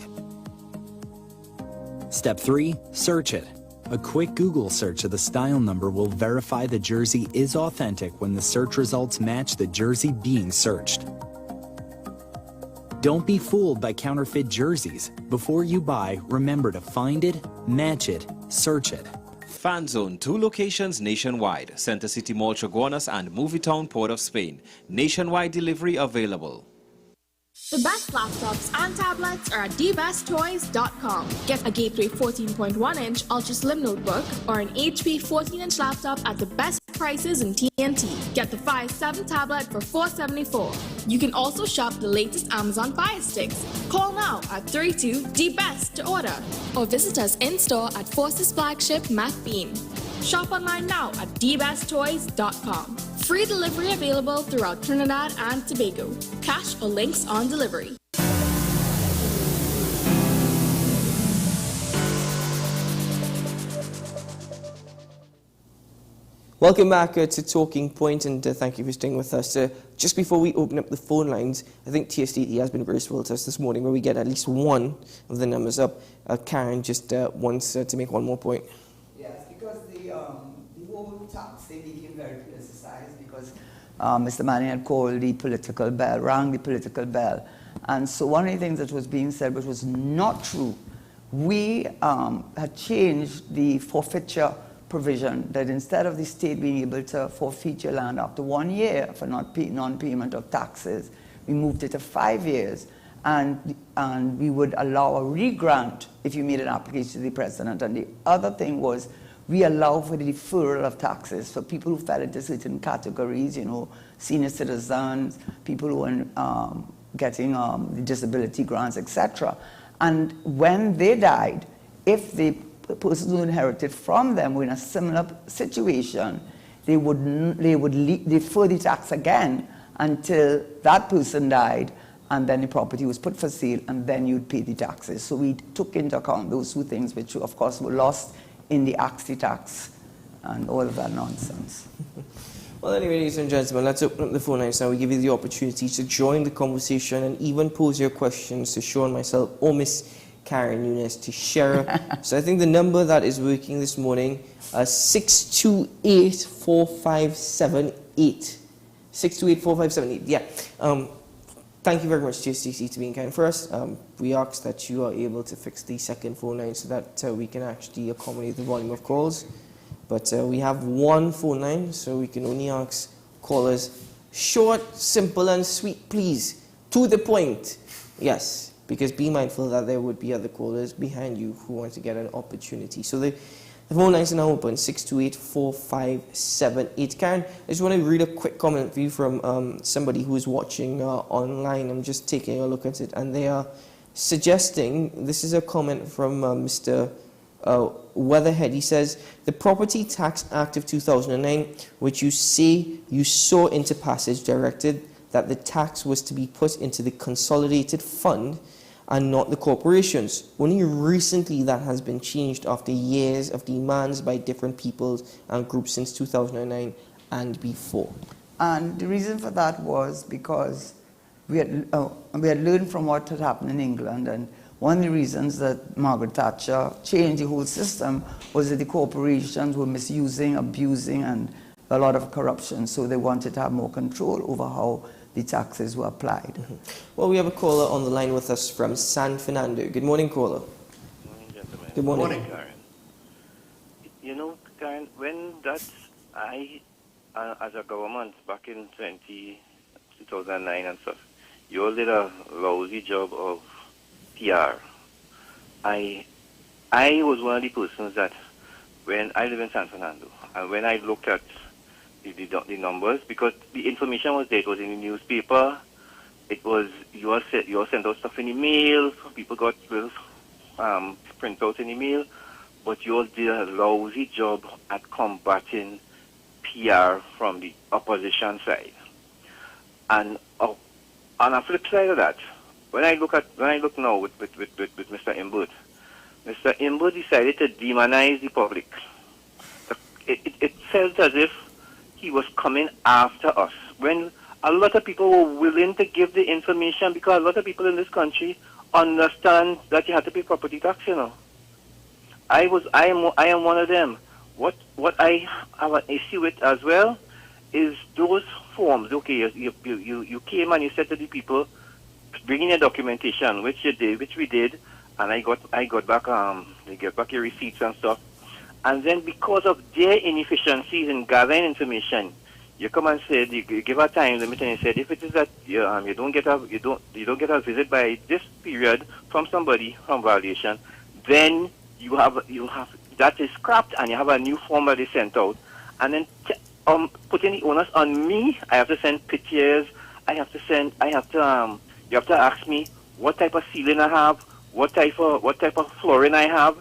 S2: Step 3. Search it. A quick Google search of the style number will verify the jersey is authentic when the search results match the jersey being searched. Don't be fooled by counterfeit jerseys. Before you buy, remember to find it, match it, search it.
S5: Fan Zone, 2 locations nationwide. Center City Mall, Chaguanas and Movietown, Port of Spain. Nationwide delivery available.
S15: The best laptops and tablets are at dbesttoys.com. Get a Gateway 14.1-inch Ultra Slim notebook or an HP 14-inch laptop at the best prices in TNT. Get the Fire 7 tablet for $474. You can also shop the latest Amazon Fire Sticks. Call now at 32-DBEST to order or visit us in-store at Force's flagship MacBean. Shop online now at dbesttoys.com. Free delivery available throughout Trinidad and Tobago. Cash or links on delivery.
S3: Welcome back to Talking Point, and thank you for staying with us. Just before we open up the phone lines, I think TSTT has been graceful to us this morning where we get at least one of the numbers up. Karen just wants to make one more point.
S14: Yes, because the whole tax thing became very politicized because Mr. Manning had called the political bell, rang the political bell. And so one of the things that was being said, which was not true, we had changed the forfeiture provision that instead of the state being able to forfeit your land after 1 year for non-payment of taxes, we moved it to 5 years, and we would allow a re-grant if you made an application to the president. And the other thing was we allow for the deferral of taxes for people who fell into certain categories, you know, senior citizens, people who are getting the disability grants, etc. And when they died, if the persons who inherited from them were in a similar situation, they would defer the tax again until that person died, and then the property was put for sale, and then you'd pay the taxes. So we took into account those two things, which of course were lost in the AXI tax and all of that nonsense.
S3: Well, anyway, ladies and gentlemen, let's open up the phone lines now. We give you the opportunity to join the conversation and even pose your questions to Sean, myself, or Miss Karen Nunes to share. So I think the number that is working this morning, 628-4578. 628-4578, yeah. Thank you very much, JCC, to being kind for us. We ask that you are able to fix the second phone line so that we can actually accommodate the volume of calls. But we have one phone line, so we can only ask callers short, simple, and sweet, please. To the point. Yes, because be mindful that there would be other callers behind you who want to get an opportunity. So the phone lines are now open, 628-4578. Karen, I just want to read a quick comment for you from somebody who is watching online. I'm just taking a look at it, and they are suggesting, this is a comment from Mr. Weatherhead. He says, the Property Tax Act of 2009, which you say you saw into passage, directed that the tax was to be put into the consolidated fund and not the corporations. Only recently that has been changed after years of demands by different peoples and groups since 2009 and before.
S14: And the reason for that was because we had learned from what had happened in England, and one of the reasons that Margaret Thatcher changed the whole system was that the corporations were misusing, abusing, and a lot of corruption, so they wanted to have more control over how the taxes were applied.
S3: Well, we have a caller on the line with us from San Fernando. Good morning, caller.
S1: Good morning, gentlemen.
S3: Good morning.
S1: Good morning, Karen. You know, Karen, when as a government back in 2009 and stuff, you all did a lousy job of PR. I was one of the persons that when I live in San Fernando, and when I looked at the numbers, because the information was there, it was in the newspaper, it was, you all sent out stuff in the mail, people got little printouts in the mail, but you all did a lousy job at combating PR from the opposition side. And on a flip side of that, when I look now with Mr. Imbud, Mr. Imbud decided to demonize the public. It felt as if he was coming after us, when a lot of people were willing to give the information, because a lot of people in this country understand that you have to pay property tax, you know. I am one of them. What I have an issue with as well is those forms. Okay, you came and you said to the people, bring in your documentation, which we did, and I got back they get back your receipts and stuff. And then because of their inefficiencies in gathering information, you come and say, you give a time limit, and you said, if it is that you don't get a visit by this period from somebody from violation, then you have that is scrapped, and you have a new form that is sent out, and then putting the onus on me. I have to send pictures. You have to ask me what type of ceiling I have, what type of flooring I have.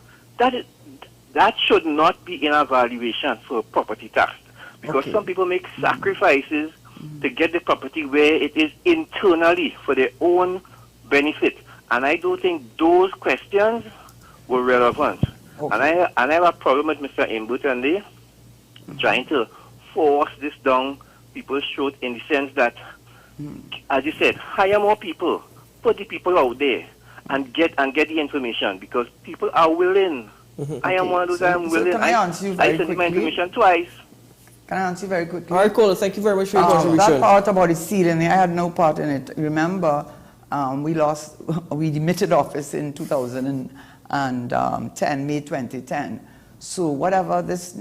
S1: That should not be in our valuation for property tax, because some people make sacrifices to get the property where it is internally for their own benefit, and I don't think those questions were relevant. And I have a problem with Mr. Imbut and they trying to force this down people's throat, in the sense that, as you said, hire more people, put the people out there, and get the information, because people are willing. I am one of those. I am willing.
S14: Can I answer you very quickly?
S1: I sent my information twice.
S14: Can I answer you very quickly?
S3: All right, caller, thank you very much for your contribution.
S14: That part about the ceiling, I had no part in it. Remember, we demitted office in 2010, May 2010. So whatever this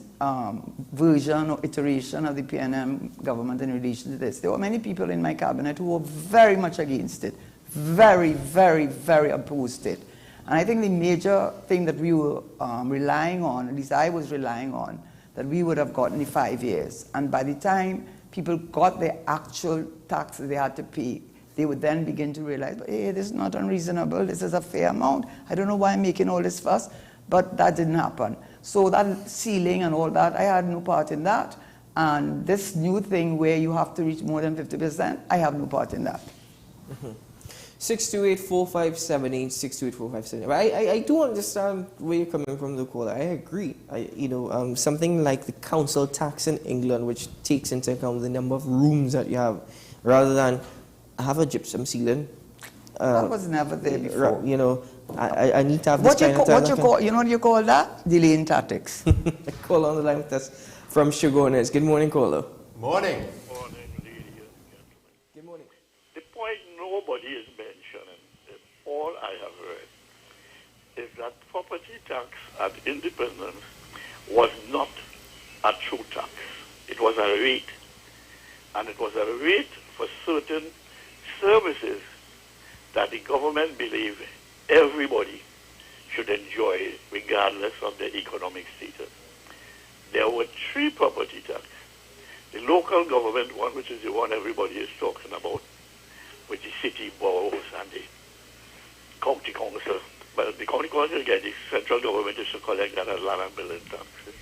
S14: version or iteration of the PNM government in relation to this, there were many people in my cabinet who were very much against it, very, very, very opposed to it. And I think the major thing that we were relying on, at least I was relying on, that we would have gotten in 5 years. And by the time people got the actual tax that they had to pay, they would then begin to realize, hey, this is not unreasonable, this is a fair amount. I don't know why I'm making all this fuss, but that didn't happen. So that ceiling and all that, I had no part in that. And this new thing where you have to reach more than 50%, I have no part in that.
S3: 628-4578, 628-4578. I do understand where you're coming from, the caller. I agree. Something like the council tax in England, which takes into account the number of rooms that you have, rather than have a gypsum ceiling.
S14: That was never there before.
S3: I need to have this kind of time.
S14: You know what you call that? Delaying tactics.
S3: Call on the line with us from Shoguners. Good morning, caller.
S8: Morning.
S3: Good morning.
S8: The point nobody is mentioning, all I have read, is that property tax at independence was not a true tax. It was a rate. And it was a rate for certain services that the government believed everybody should enjoy regardless of their economic status. There were 3 property tax. The local government one, which is the one everybody is talking about, with the city boroughs and the county council. But the county council, again, the central government is to collect that as land and building taxes.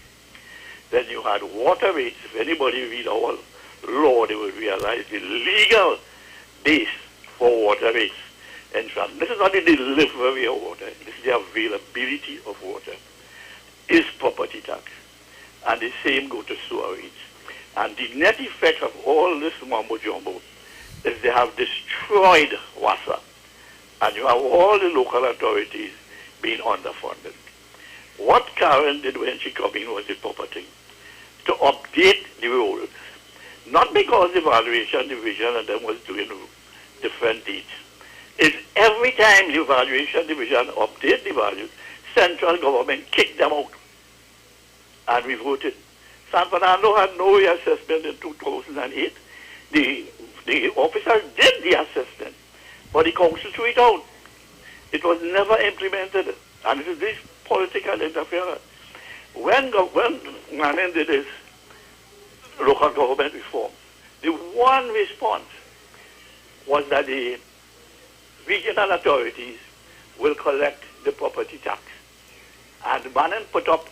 S8: Then you had water rates. If anybody read our law, they will realize the legal base for water rates. And this is not the delivery of water, this is the availability of water, is property tax. And the same go to sewer rates. And the net effect of all this mumbo-jumbo is they have destroyed WASA. And you have all the local authorities being underfunded. What Karen did when she came in was the proper thing, to update the rules. Not because the valuation division and them was doing different dates. It's every time the valuation division update the values, central government kicked them out. And we voted. San Fernando had no reassessment in 2008. The officers did the assessment, but the council threw it out. It was never implemented, and it is this political interference. When Manin did his local government reform, the one response was that the regional authorities will collect the property tax. And Manin put up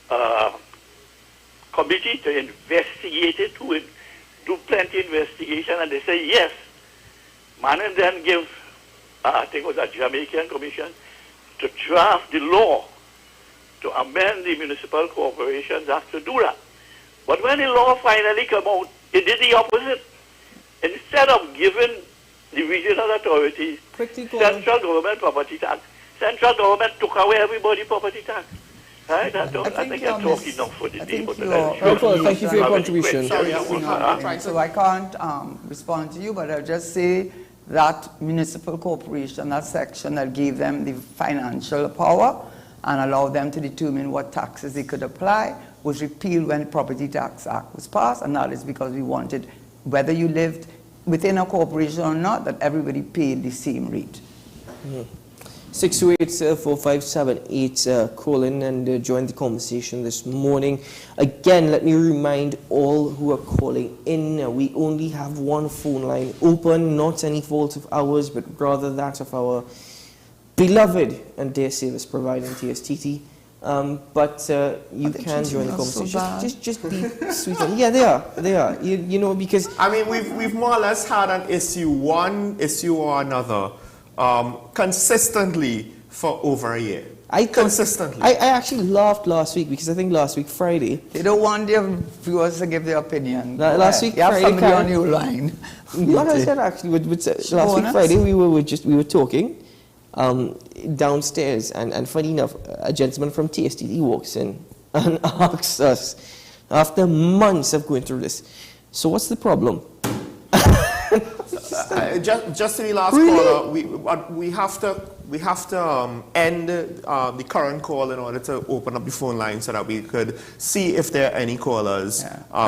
S8: a committee to investigate it, to do plenty of investigation, and they say yes. Manin then gave, I think it was a Jamaican commission, to draft the law to amend the Municipal Corporations Act to do that. But when the law finally came out, it did the opposite. Instead of giving the regional authorities central government property tax, central government took away everybody's property tax. Right? I think I'm talking enough for the day.
S3: Thank you for your contribution.
S14: So I can't respond to you, but I'll just say that municipal corporation, that section that gave them the financial power and allowed them to determine what taxes they could apply, was repealed when the Property Tax Act was passed, and that is because we wanted, whether you lived within a corporation or not, that everybody paid the same rate.
S3: 628-4578, call in and join the conversation this morning. Again, let me remind all who are calling in, we only have one phone line open, not any fault of ours, but rather that of our beloved and dear service provider, TSTT. But you can join the conversation. Just be sweet. Yeah, they are. You know, because
S4: I mean, we've more or less had an issue, one issue or another, consistently for over a year. Consistently.
S3: I actually laughed last week because I think last week Friday.
S14: They don't want their viewers to give their opinion.
S3: Last week Friday,
S14: Karen, on your line.
S3: What I said actually, last week Friday we were talking downstairs, and funny enough, a gentleman from TSTT walks in and asks us, after months of going through this, so what's the problem?
S4: Just to the last caller, we have to end the current call in order to open up the phone line so that we could see if there are any callers.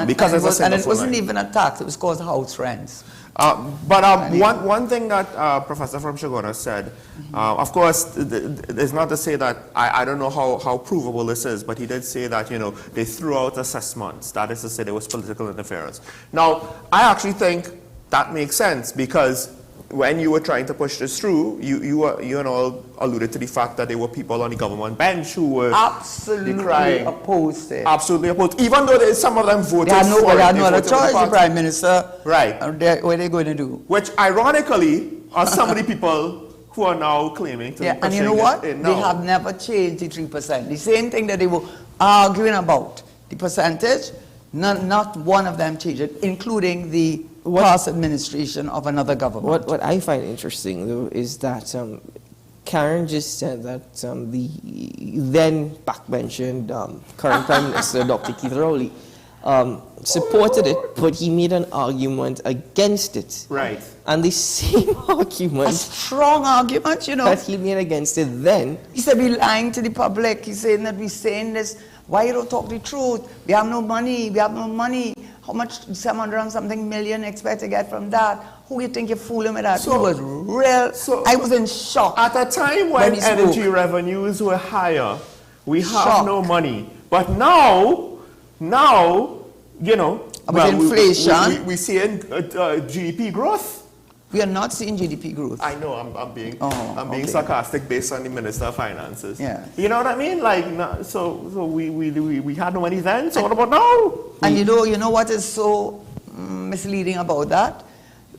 S4: Because
S14: it wasn't even a tax; it was called house rents.
S4: One thing that Professor from Shagona said, of course, it's not to say that I don't know how provable this is, but he did say that, you know, they threw out assessments. That is to say there was political interference. Now, I actually think that makes sense because when you were trying to push this through, you and all alluded to the fact that there were people on the government bench who were
S14: absolutely opposed it.
S4: Absolutely opposed, even though some of them voted
S14: for it. They had no other choice, the Prime Minister.
S4: Right.
S14: What are they going to do?
S4: Which, ironically, are some of the people who are now claiming to be
S14: and you know what? They have never changed the 3%. The same thing that they were arguing about, the percentage, not one of them changed it, including the past administration of another government.
S3: What I find interesting, though, is that Karen just said that the then backbencher and current Prime Minister, Dr. Keith Rowley, supported it, but he made an argument against it.
S4: Right.
S3: And the same argument,
S14: a strong argument, you know,
S3: that he made against it then.
S14: He said we're lying to the public. He's saying that we're saying this. Why you don't talk the truth? We have no money. We have no money. How much 700 and something million expect to get from that? Who you think you're fooling with that?
S4: So,
S14: he was real.
S4: So
S14: I was in shock.
S4: At a time when energy revenues were higher, we have no money. But now, you know,
S14: with inflation,
S4: we seeing GDP growth.
S14: We are not seeing GDP growth.
S4: I know, I'm being sarcastic based on the Minister of Finances.
S14: Yeah.
S4: You know what I mean? Like, so we had no money then, so what about now?
S14: And you know what is so misleading about that?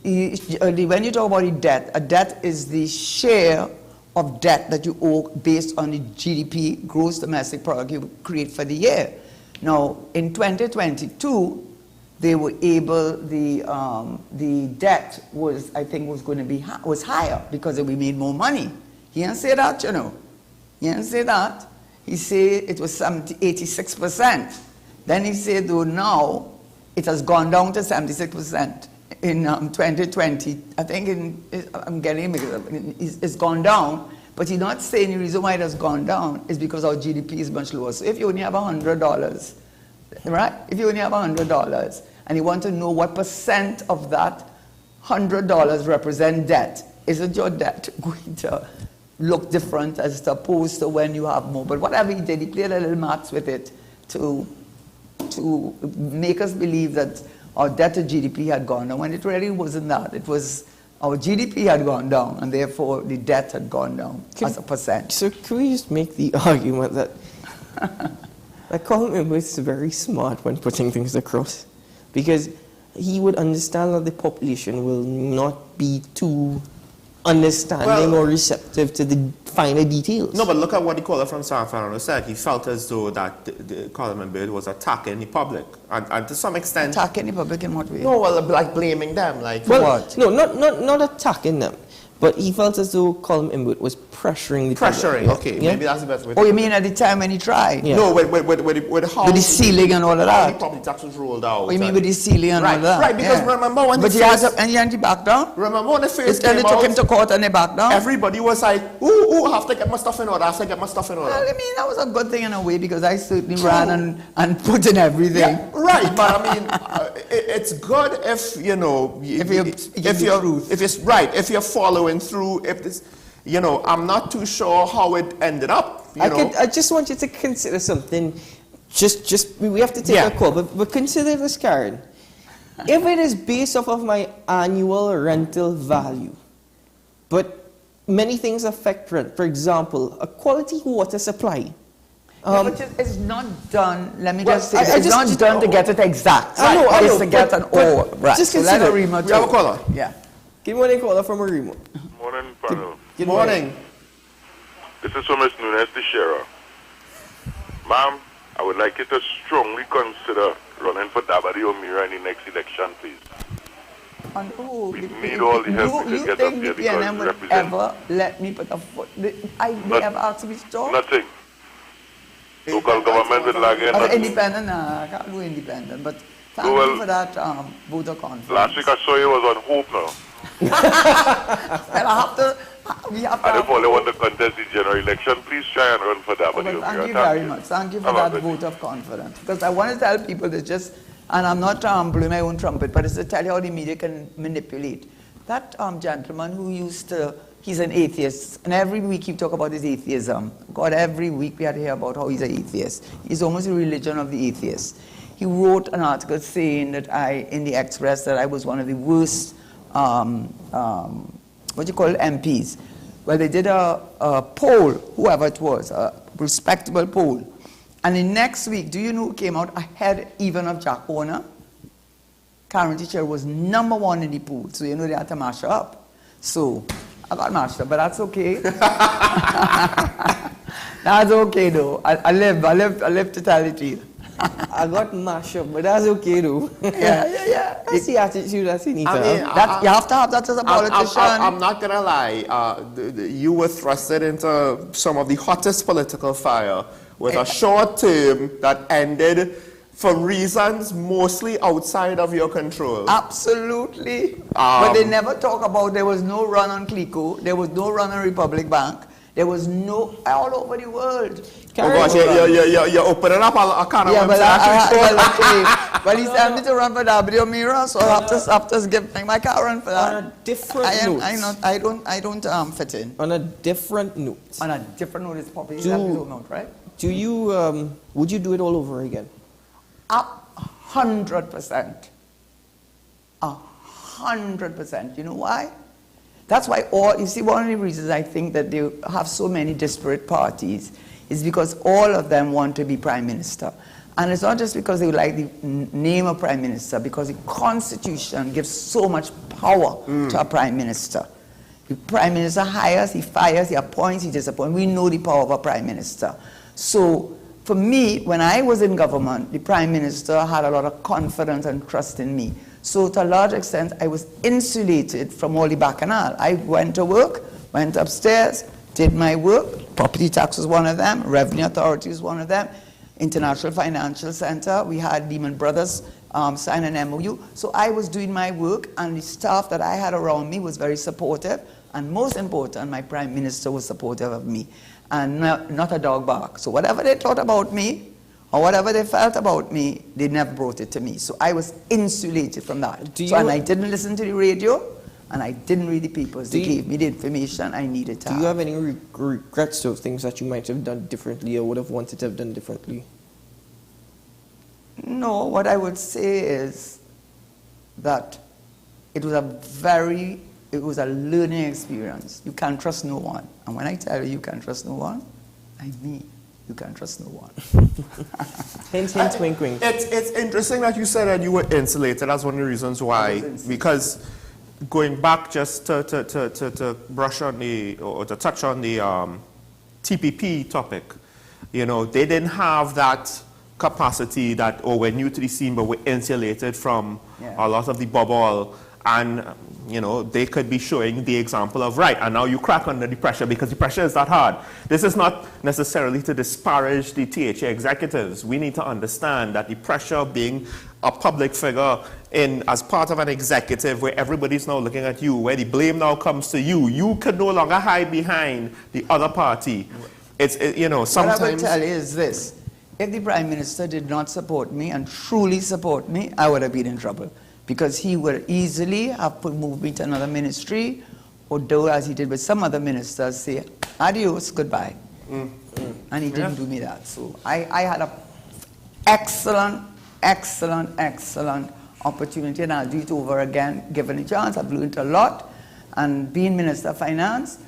S14: When you talk about a debt is the share of debt that you owe based on the GDP, gross domestic product you create for the year. Now, in 2022, they were able, the debt was, I think, was higher because we made more money. He didn't say that, you know. He didn't say that. He said it was 86%. Then he said, though, now it has gone down to 76% in 2020. I think I'm getting it's gone down, but he's not saying the reason why it has gone down is because our GDP is much lower. So if you only have $100, right? If you only have $100 and you want to know what percent of that $100 represent debt, isn't your debt going to look different as opposed to when you have more? But whatever he did, he played a little maths with it to make us believe that our debt to GDP had gone down, when it really wasn't that. It was our GDP had gone down, and therefore the debt had gone down as a percent.
S3: So can we just make the argument that Colin Imwood is very smart when putting things across? Because he would understand that the population will not be too understanding or receptive to the finer details.
S4: No, but look at what the caller from San Fernando said. He felt as though that Colin Imwood was attacking the public, and to some extent
S14: attacking the public in what way?
S4: No, well, like blaming them, like
S3: well,
S4: what?
S3: No, not attacking them, but he felt as though Colin Imwood was pressuring the public.
S4: Okay, maybe that's the best way.
S14: Oh, you mean at the time when he tried?
S3: Yeah.
S4: No, with how
S14: with the ceiling and all of that.
S4: The property tax was rolled out.
S14: Oh, you mean with the ceiling and all of that?
S4: Right, because remember when
S14: he had to back down?
S4: Remember when the first came
S14: They
S4: out?
S14: took him to court and they backed down?
S4: Everybody was like, ooh, I have to get my stuff in order, Well,
S14: I mean, that was a good thing in a way because I certainly ran and put in everything.
S4: Yeah, right, but I mean, it's good if, you know, if you're following through, you know, I'm not too sure how it ended up.
S3: I just want you to consider something. We have to take a call, but consider this, Karen. If it is based off of my annual rental value, but many things affect rent. For example, a quality water supply.
S14: But it's not done, let me just say, it's not done to get it exact.
S3: I know.
S14: It's to get an or. Right.
S3: Just
S14: so
S3: consider.
S14: We
S3: have a caller.
S14: Yeah.
S3: Good morning, caller from Arimo.
S11: Morning, panel.
S3: Good morning.
S11: This is from Ms. Nunes Teixeira. Ma'am, I would like you to strongly consider running for Dabadi O'Meara in the next election, please.
S14: And
S11: we need all the help we can get up here because
S14: PNM
S11: we
S14: would
S11: represent...
S14: ever let me put a foot... They have asked me to talk?
S11: Nothing. Local government will lag in.
S14: Independent, I can't do independent, but thank you for that voter conference.
S11: Last week I saw you was on Hope now.
S14: Well, we have to...
S11: And if all you want to contest the general election, please try and run for Dabadi O'Meara.
S14: Thank you very much. Thank you for that vote of confidence. Because I want to tell people that just... And I'm not blowing my own trumpet, but it's to tell you how the media can manipulate. That gentleman who used to... He's an atheist, and every week he talk about his atheism. God, every week we had to hear about how he's an atheist. He's almost a religion of the atheists. He wrote an article saying that in the Express, that I was one of the worst, MPs. Well, they did a poll, whoever it was, a respectable poll. And the next week, do you know who came out ahead even of Jack Horner? Karen Teacher was #1 in the poll, so you know they had to mash her up. So I got mashed up, but that's okay. That's okay though. I live to tell the truth.
S3: I got mashed up, but that's okay though.
S14: Yeah.
S3: That's the attitude that you need to
S14: have. You have to have that as a politician.
S4: I'm not gonna lie. You were thrusted into some of the hottest political fire with a short term that ended for reasons mostly outside of your control.
S14: Absolutely. But they never talk about there was no run on Clico, there was no run on Republic Bank, there was no, all over the world.
S4: Oh gosh, you're opening up a can of worms.
S14: Well, he said me to run for Wmira, so I have to give my car run for that.
S3: On a different note.
S14: I don't fit in.
S3: On a different note.
S14: On a different note, it's probably note, right?
S3: Do you, would you do it all over again?
S14: 100%. 100%. You know why? That's why you see, one of the reasons I think that they have so many disparate parties is because all of them want to be prime minister. And it's not just because they like the name of prime minister, because the constitution gives so much power to a prime minister. The prime minister hires, he fires, he appoints, he disappoints. We know the power of a prime minister. So for me, when I was in government, the prime minister had a lot of confidence and trust in me. So to a large extent, I was insulated from all the bacchanal. I went to work, went upstairs, did my work. Property tax was one of them. Revenue Authority was one of them. International Financial Center. We had Lehman Brothers sign an MOU. So I was doing my work, and the staff that I had around me was very supportive. And most important, my prime minister was supportive of me. And not a dog bark. So whatever they thought about me, or whatever they felt about me, they never brought it to me. So I was insulated from that. And I didn't listen to the radio, and I didn't read the papers. They gave me the information I needed to have.
S3: Do you have any regrets of things that you might have done differently or would have wanted to have done differently?
S14: No, what I would say is that it was a learning experience. You can't trust no one. And when I tell you can't trust no one, I mean you can't trust no one.
S3: Hint, hint, wink, wink.
S4: It's interesting that you said that you were insulated. That's one of the reasons why. Because going back just to brush on or to touch on the TPP topic, you know, they didn't have that capacity that, we're new to the scene, but we're insulated from a lot of the bubble. And, you know, they could be showing the example of, right, and now you crack under the pressure because the pressure is that hard. This is not necessarily to disparage the THA executives. We need to understand that the pressure of being a public figure as part of an executive where everybody's now looking at you, where the blame now comes to you, you can no longer hide behind the other party. You know, sometimes...
S14: What I will tell you is this. If the Prime Minister did not support me and truly support me, I would have been in trouble. Because he would easily have moved me to another ministry, or do as he did with some other ministers, say, adios, goodbye. And he didn't do me that. So I had an excellent opportunity, and I'll do it over again, given a chance. I've learned a lot. And being Minister of Finance,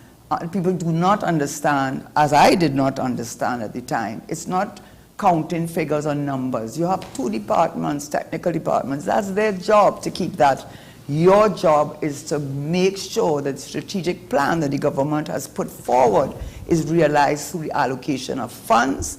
S14: people do not understand, as I did not understand at the time, it's not counting figures or numbers. You have two departments, technical departments. That's their job to keep that. Your job is to make sure that the strategic plan that the government has put forward is realized through the allocation of funds.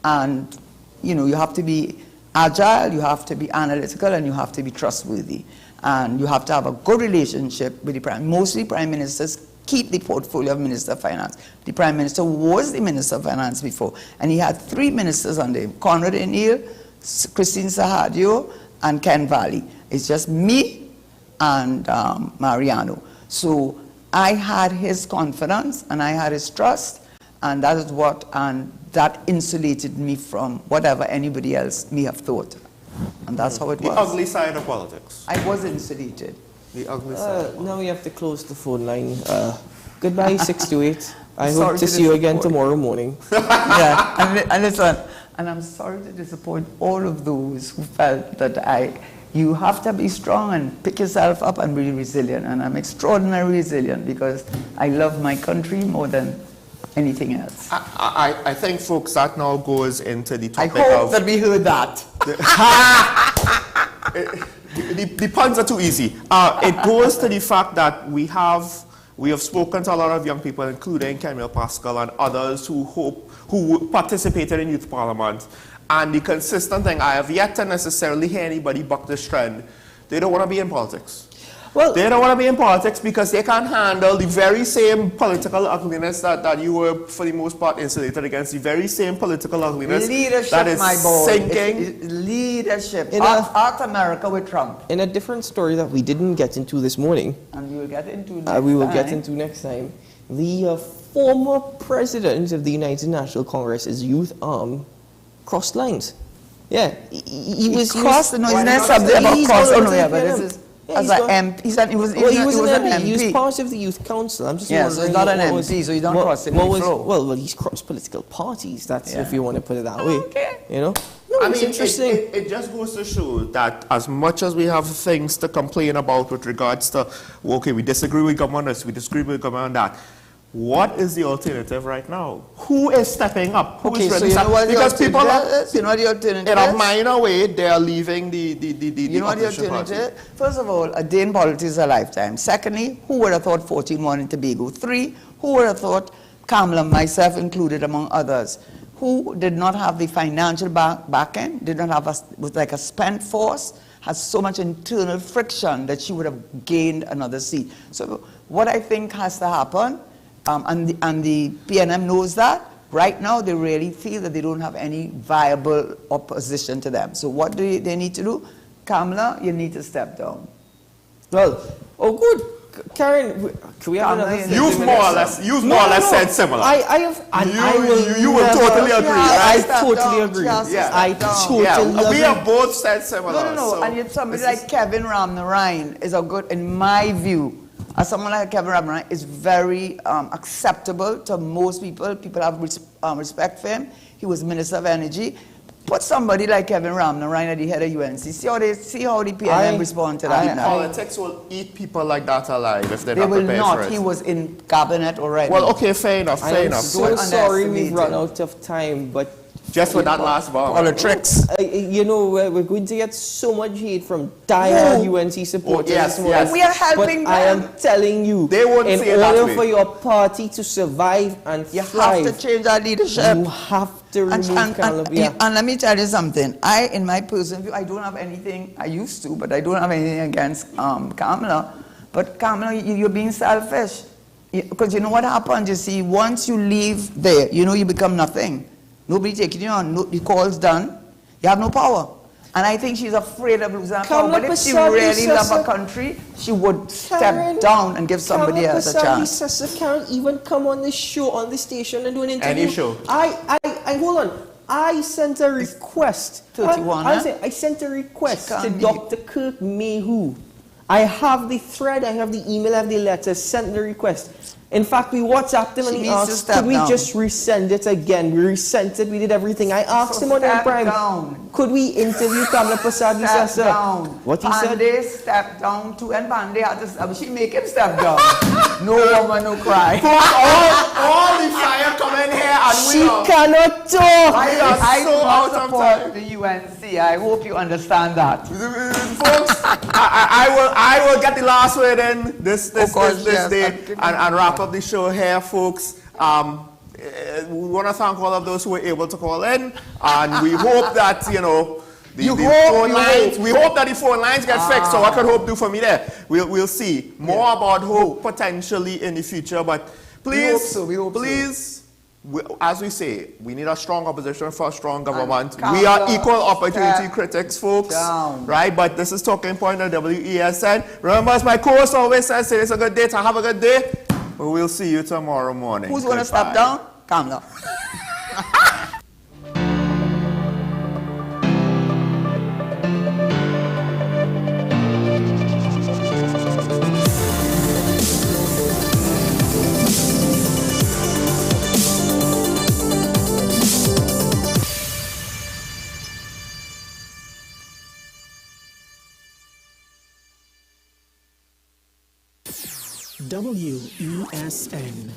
S14: And, you know, you have to be agile, you have to be analytical, and you have to be trustworthy. And you have to have a good relationship with the Prime. Mostly Prime Ministers keep the portfolio of Minister of Finance. The Prime Minister was the Minister of Finance before, and he had three ministers under him, Conrad O'Neill, Christine Sahadio, and Ken Valley. It's just me and Mariano. So I had his confidence, and I had his trust, and that is that insulated me from whatever anybody else may have thought. And that's how it was.
S4: The ugly side of politics.
S14: I was insulated.
S4: The ugly side.
S3: Now we have to close the phone line. Goodbye, 628. I hope to see you again tomorrow morning.
S14: Yeah, and listen, and I'm sorry to disappoint all of those who felt that you have to be strong and pick yourself up and be resilient. And I'm extraordinarily resilient because I love my country more than anything else.
S4: I think, folks, that now goes into the topic
S14: I hope that we heard that.
S4: The puns are too easy. It goes to the fact that we have spoken to a lot of young people, including Camille Pascal and others who participated in Youth Parliament. And the consistent thing, I have yet to necessarily hear anybody buck this trend. They don't want to be in politics.
S3: Well,
S4: they don't want to be in politics because they can't handle the very same political ugliness that you were, for the most part, insulated against. The very same political ugliness
S14: leadership,
S4: that is
S14: my boy.
S4: sinking.
S14: It's leadership. Art America with Trump.
S3: In a different story that we didn't get into this morning,
S14: and we will get into next time.
S3: We will get into next time. The former president of the United National Congress's youth arm crossed lines. Yeah, he was
S14: crossed. No, he's not something about cross. Oh no, yeah, but this is as an MP. He was an MP.
S3: He was part of the youth council. I'm just
S14: wondering. So he's not an MP, so you don't cross him.
S3: Well, he's crossed political parties. That's if you want to put it that way.
S14: Okay.
S3: You know. No,
S4: I mean,
S3: interesting.
S4: It just goes to show that as much as we have things to complain about with regards to, okay, we disagree with government this, we disagree with government on that. What is the alternative right now? Who is stepping up? Who is really stepping up? Because people are,
S14: you know what the alternative
S4: in a minor way, they are leaving the
S14: you know what the alternative? First of all, a day in politics is a lifetime. Secondly, who would have thought 14 won in Tobago? 3, who would have thought Kamala, myself included among others, who did not have the financial back end, did not have was like a spent force, has so much internal friction that she would have gained another seat. So what I think has to happen, and the PNM knows that, right now they really feel that they don't have any viable opposition to them. So what do they need to do? Kamala, you need to step down.
S3: Well, good. Karen, can we have another?
S4: You've more or less said similar. You will totally agree, right?
S3: I totally agree.
S14: Yeah.
S3: I totally agree.
S4: We have both said similar.
S14: No.
S4: So
S14: and yet somebody like Kevin Ramnarine is a good, in my view, as someone like Kevin Ramnarine is very acceptable to most people. People have respect for him. He was Minister of Energy. Put somebody like Kevin Ramnarine at the head of UNC. See how the PNM respond to that.
S4: Politics will eat people like that alive if they're not prepared for it.
S14: They will not. He was in cabinet already.
S4: Well, okay, fair enough.
S3: I'm so sorry we've run out of time, but
S4: just for that last bomb.
S14: Politics.
S3: You know, we're going to get so much hate from dire UNC supporters.
S4: Yes.
S14: We are helping them.
S3: I am telling you,
S4: they won't
S3: in
S4: say it that
S3: order
S4: way.
S3: for your party to survive and thrive,
S14: have to change our leadership.
S3: You have to remove
S14: and let me tell you something. In my personal view, I don't have anything. I used to, but I don't have anything against Kamala. But Kamala, you're being selfish. Because you know what happens? You see, once you leave there, you know you become nothing. Nobody taking you on. The call's done. You have no power. And I think she's afraid of losing her power. But if she really loved her country, she would step down and give somebody else a chance.
S3: Karen even come on the show, on the station, and do an interview.
S4: Any show.
S3: Hold on. I sent a request.
S14: 31,
S3: I sent a request to Dr. Kirk Mayhew. I have the thread, I have the email, I have the letter, sent the request. In fact, we WhatsApped him and we asked, could we just resend it again? We resent it, we did everything. I asked him on the Prime, could we interview Kamala Prasad? He said, sir. What he said?
S14: Pandey stepped down too, and Pandey had to, she make him step down. No woman, no cry.
S4: all the fire come in here and
S3: she cannot talk.
S14: I so out of support the UNC. I hope you understand that.
S4: Folks, I will get the last word in this day and wrap up the show here, folks. We want to thank all of those who were able to call in, and we hope that, you know, we hope that the phone lines get fixed. So what could hope do for me there? We'll see more about hope potentially in the future, but please, as we say, we need a strong opposition for a strong government. We are equal opportunity critics, folks, right? But this is Talking Point on WESN. Remember, as my co-host always says, it's a good day to have a good day. But we'll see you tomorrow morning.
S14: Who's going to step down? Kamala.
S2: WESN.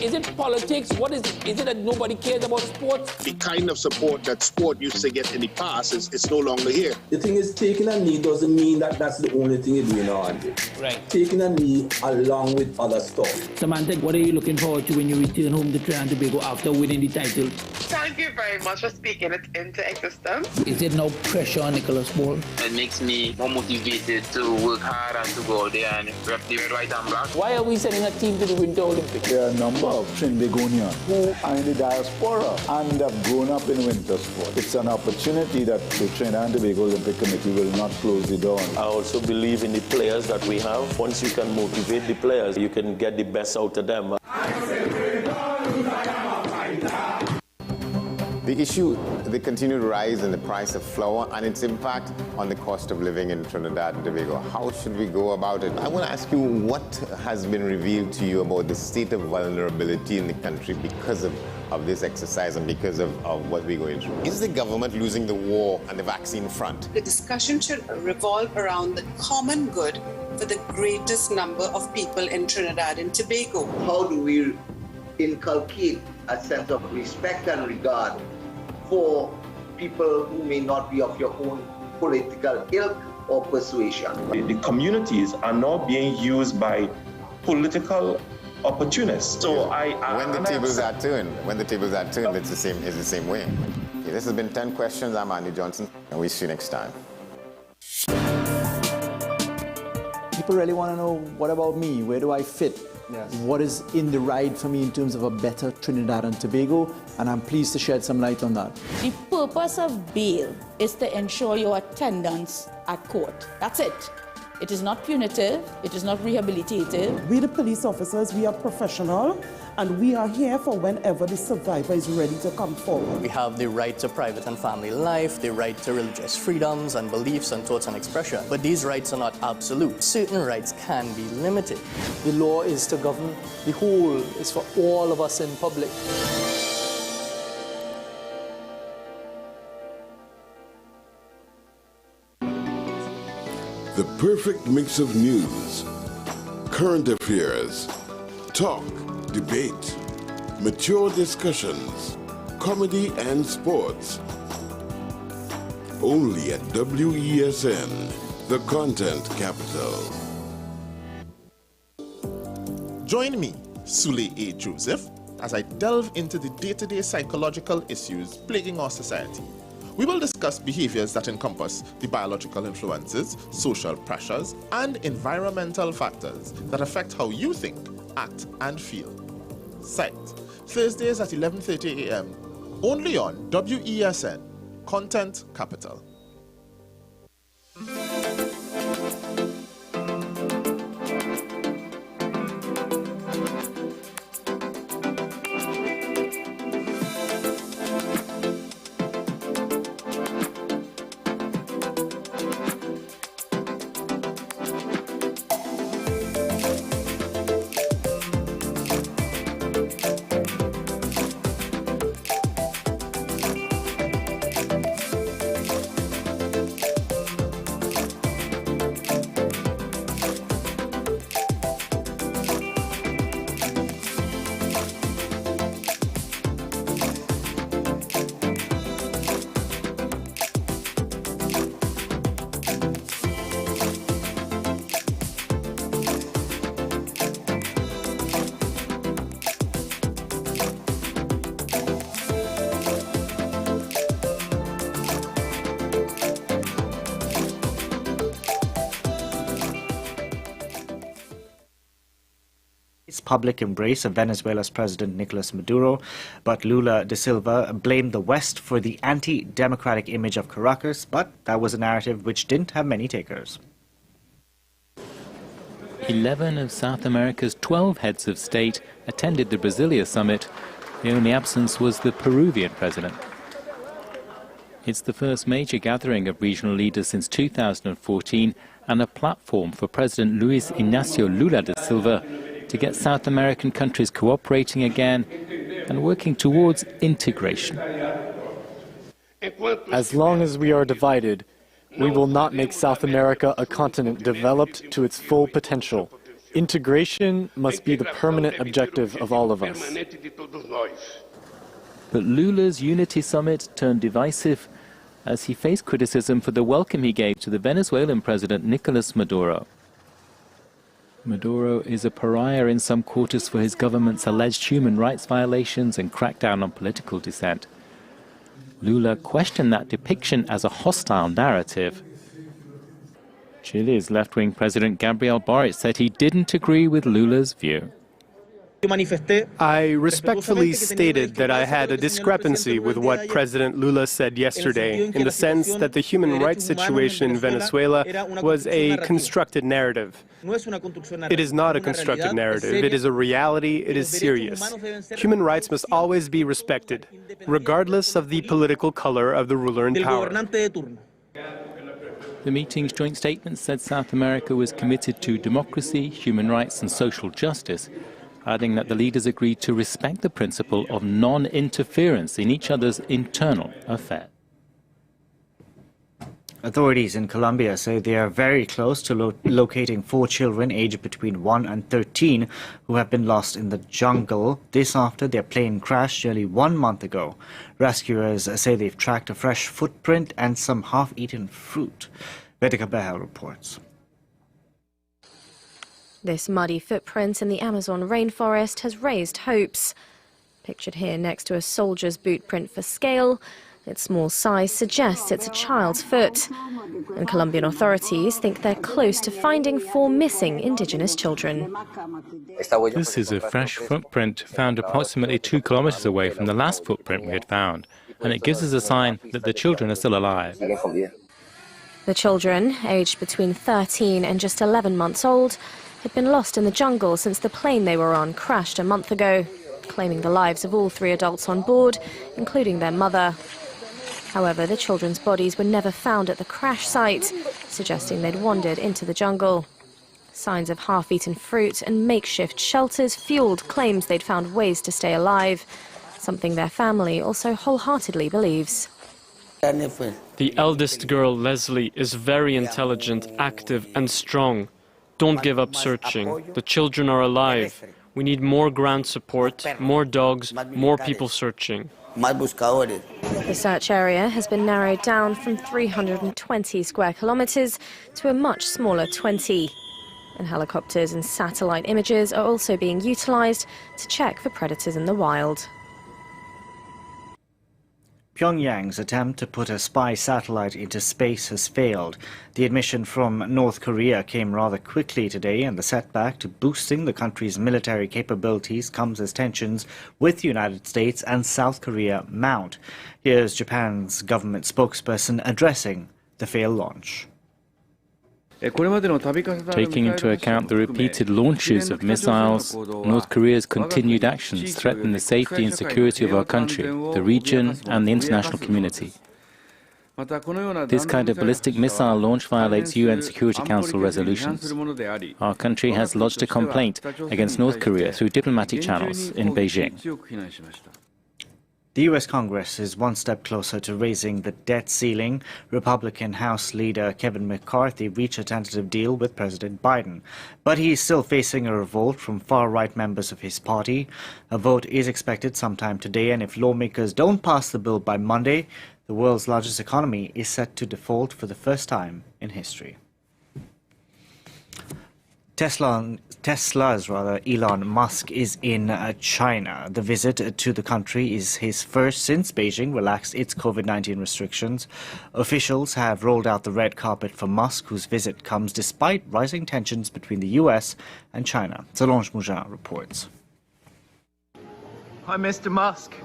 S12: Is it politics? What is it? Is it that nobody cares about sports?
S13: The kind of support that sport used to get in the past is no longer here.
S20: The thing is, taking a knee doesn't mean that that's the only thing you're doing on it.
S12: Right.
S20: Taking a knee along with other stuff.
S12: Samantha, what are you looking forward to when you return home to Trinidad and Tobago after winning the title?
S21: Thank you very much for speaking it into existence.
S12: Is it no pressure on Nicholas Ball?
S21: It makes me more motivated to work hard and to go out there and rep the right and black.
S12: Why are we sending a team to the Winter Olympics?
S18: There are a number of Trinbagonians who are in the diaspora and have grown up in winter sport. It's an opportunity that the Trinidad and Tobago Olympic Committee will not close the door on.
S22: I also believe in the players that we have. Once you can motivate the players, you can get the best out of them.
S19: The issue, the continued rise in the price of flour and its impact on the cost of living in Trinidad and Tobago. How should we go about it? I want to ask you, what has been revealed to you about the state of vulnerability in the country because of this exercise and because of what we're going through? Is the government losing the war on the vaccine front?
S26: The discussion should revolve around the common good for the greatest number of people in Trinidad and Tobago.
S27: How do we inculcate a sense of respect and regard for people who may not be of your own political ilk or persuasion?
S20: The communities are now being used by political opportunists. So
S19: when the tables are turned, it's the same way. Okay, this has been 10 questions. I'm Andy Johnson, and we'll see you next time.
S9: People really want to know, what about me? Where do I fit?
S3: Yes.
S9: What is in the ride for me in terms of a better Trinidad and Tobago? And I'm pleased to shed some light on that.
S23: The purpose of bail is to ensure your attendance at court. That's it. It is not punitive. It is not rehabilitative.
S10: We, the police officers, we are professional, and we are here for whenever the survivor is ready to come forward.
S24: We have the right to private and family life, the right to religious freedoms and beliefs and thoughts and expression. But these rights are not absolute. Certain rights can be limited.
S25: The law is to govern the whole, is for all of us in public.
S28: The perfect mix of news, current affairs, talk, debate, mature discussions, comedy and sports. Only at WESN, the content capital.
S4: Join me, Sule A. Joseph, as I delve into the day-to-day psychological issues plaguing our society. We will discuss behaviors that encompass the biological influences, social pressures, and environmental factors that affect how you think, act, and feel. Sight, Thursdays at 11:30 a.m., only on WESN, Content Capital.
S29: Public embrace of Venezuela's President Nicolas Maduro, but Lula da Silva blamed the West for the anti-democratic image of Caracas, but that was a narrative which didn't have many takers.
S30: 11 of South America's 12 heads of state attended the Brasilia summit. The only absence was the Peruvian president. It's the first major gathering of regional leaders since 2014 and a platform for President Luis Inácio Lula da Silva to get South American countries cooperating again and working towards integration.
S31: As long as we are divided, we will not make South America a continent developed to its full potential.
S1: Integration must be the permanent objective of all of us.
S30: But Lula's Unity Summit turned divisive as he faced criticism for the welcome he gave to the Venezuelan President Nicolas Maduro. Maduro is a pariah in some quarters for his government's alleged human rights violations and crackdown on political dissent. Lula questioned that depiction as a hostile narrative. Chile's left-wing President Gabriel Boric said he didn't agree with Lula's view.
S1: I respectfully stated that I had a discrepancy with what President Lula said yesterday, in the sense that the human rights situation in Venezuela was a constructed narrative. It is not a constructed narrative. It is a reality. It is serious. Human rights must always be respected, regardless of the political color of the ruler in power.
S30: The meeting's joint statement said South America was committed to democracy, human rights and social justice, adding that the leaders agreed to respect the principle of non-interference in each other's internal affairs.
S29: Authorities in Colombia say they are very close to locating 4 children aged between 1 and 13 who have been lost in the jungle. This after their plane crashed nearly 1 month ago. Rescuers say they've tracked a fresh footprint and some half-eaten fruit. Vedika Behel reports.
S5: This muddy footprint in the Amazon rainforest has raised hopes. Pictured here next to a soldier's boot print for scale, its small size suggests it's a child's foot. And Colombian authorities think they're close to finding 4 missing indigenous children.
S30: This is a fresh footprint found approximately 2 kilometers away from the last footprint we had found, and it gives us a sign that the children are still alive.
S5: The children, aged between 13 and just 11 months old, had been lost in the jungle since the plane they were on crashed a month ago, claiming the lives of all 3 adults on board, including their mother. However, the children's bodies were never found at the crash site, suggesting they'd wandered into the jungle. Signs of half-eaten fruit and makeshift shelters fueled claims they'd found ways to stay alive, something their family also wholeheartedly believes.
S6: The eldest girl, Leslie, is very intelligent, active and strong. Don't give up searching. The children are alive. We need more ground support, more dogs, more people searching.
S5: The search area has been narrowed down from 320 square kilometers to a much smaller 20. And helicopters and satellite images are also being utilized to check for predators in the wild.
S29: Pyongyang's attempt to put a spy satellite into space has failed. The admission from North Korea came rather quickly today, and the setback to boosting the country's military capabilities comes as tensions with the United States and South Korea mount. Here's Japan's government spokesperson addressing the failed launch.
S30: Taking into account the repeated launches of missiles, North Korea's continued actions threaten the safety and security of our country, the region and the international community. This kind of ballistic missile launch violates UN Security Council resolutions. Our country has lodged a complaint against North Korea through diplomatic channels in Beijing.
S29: The U.S. Congress is one step closer to raising the debt ceiling. Republican House leader Kevin McCarthy reached a tentative deal with President Biden. But he is still facing a revolt from far-right members of his party. A vote is expected sometime today, and if lawmakers don't pass the bill by Monday, the world's largest economy is set to default for the first time in history. Tesla's Elon Musk is in China. The visit to the country is his first since Beijing relaxed its COVID-19 restrictions. Officials have rolled out the red carpet for Musk, whose visit comes despite rising tensions between the US and China. Solange Mougin reports.
S7: Hi, Mr. Musk.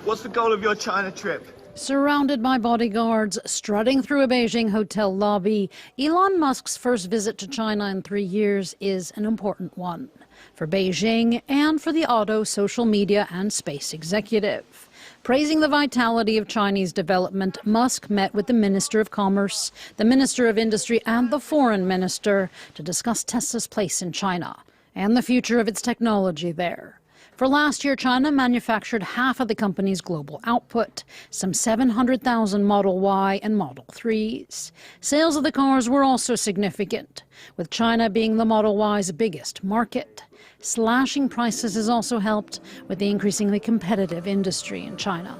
S7: What's the goal of your China trip?
S8: Surrounded by bodyguards, strutting through a Beijing hotel lobby, Elon Musk's first visit to China in 3 years is an important one for Beijing and for the auto, social media and space executive. Praising the vitality of Chinese development, Musk met with the Minister of Commerce, the Minister of Industry and the Foreign Minister to discuss Tesla's place in China and the future of its technology there. For last year, China manufactured half of the company's global output, some 700,000 Model Y and Model 3s. Sales of the cars were also significant, with China being the Model Y's biggest market. Slashing prices has also helped with the increasingly competitive industry in China.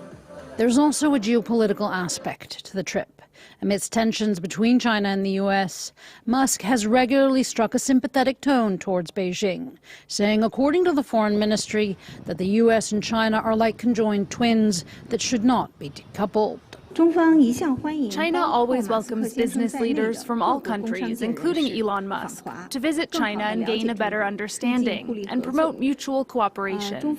S8: There's also a geopolitical aspect to the trip. Amidst tensions between China and the U.S., Musk has regularly struck a sympathetic tone towards Beijing, saying, according to the Foreign Ministry, that the U.S. and China are like conjoined twins that should not be decoupled.
S2: China always welcomes business leaders from all countries, including Elon Musk, to visit China and gain a better understanding and promote mutual cooperation.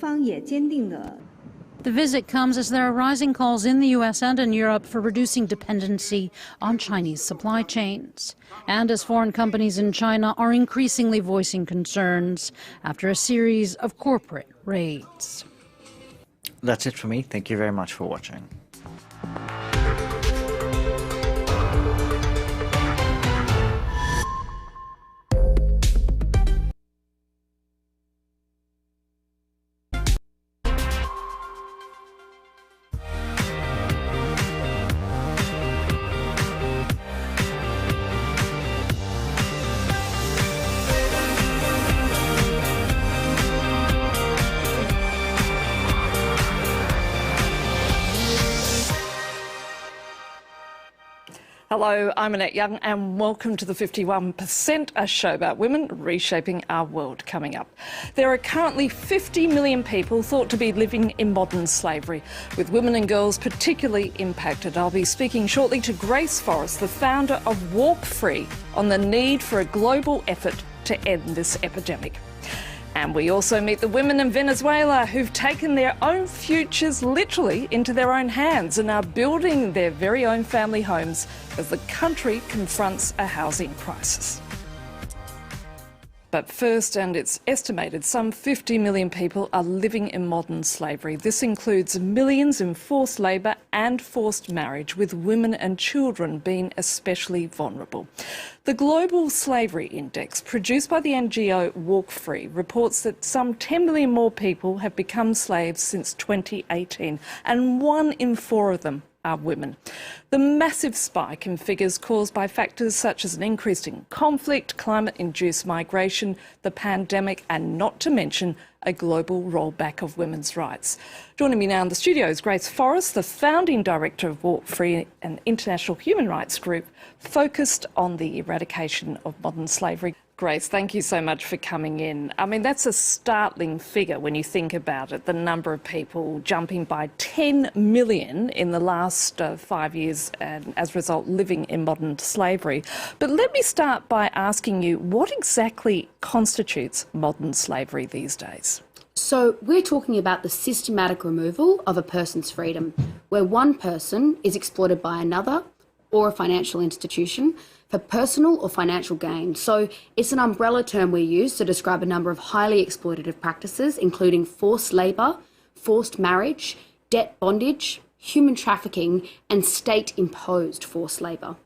S8: The visit comes as there are rising calls in the U.S. and in Europe for reducing dependency on Chinese supply chains, and as foreign companies in China are increasingly voicing concerns after a series of corporate raids.
S29: That's it for me. Thank you very much for watching.
S11: Hello, I'm Annette Young and welcome to the 51%, a show about women reshaping our world coming up. There are currently 50 million people thought to be living in modern slavery, with women and girls particularly impacted. I'll be speaking shortly to Grace Forrest, the founder of Walk Free, on the need for a global effort to end this epidemic. And we also meet the women in Venezuela who've taken their own futures literally into their own hands and are building their very own family homes as the country confronts a housing crisis. But first, and it's estimated some 50 million people are living in modern slavery. This includes millions in forced labour and forced marriage, with women and children being especially vulnerable. The Global Slavery Index, produced by the NGO Walk Free, reports that some 10 million more people have become slaves since 2018, and 1 in 4 of them are women. The massive spike in figures caused by factors such as an increase in conflict, climate-induced migration, the pandemic, and not to mention a global rollback of women's rights. Joining me now in the studio is Grace Forrest, the founding director of Walk Free, an international human rights group focused on the eradication of modern slavery. Grace, thank you so much for coming in. I mean, that's a startling figure when you think about it, the number of people jumping by 10 million in the last 5 years and as a result living in modern slavery. But let me start by asking you, what exactly constitutes modern slavery these days?
S12: So we're talking about the systematic removal of a person's freedom, where one person is exploited by another or a financial institution for personal or financial gain. So it's an umbrella term we use to describe a number of highly exploitative practices, including forced labour, forced marriage, debt bondage, human trafficking, and state-imposed forced labour.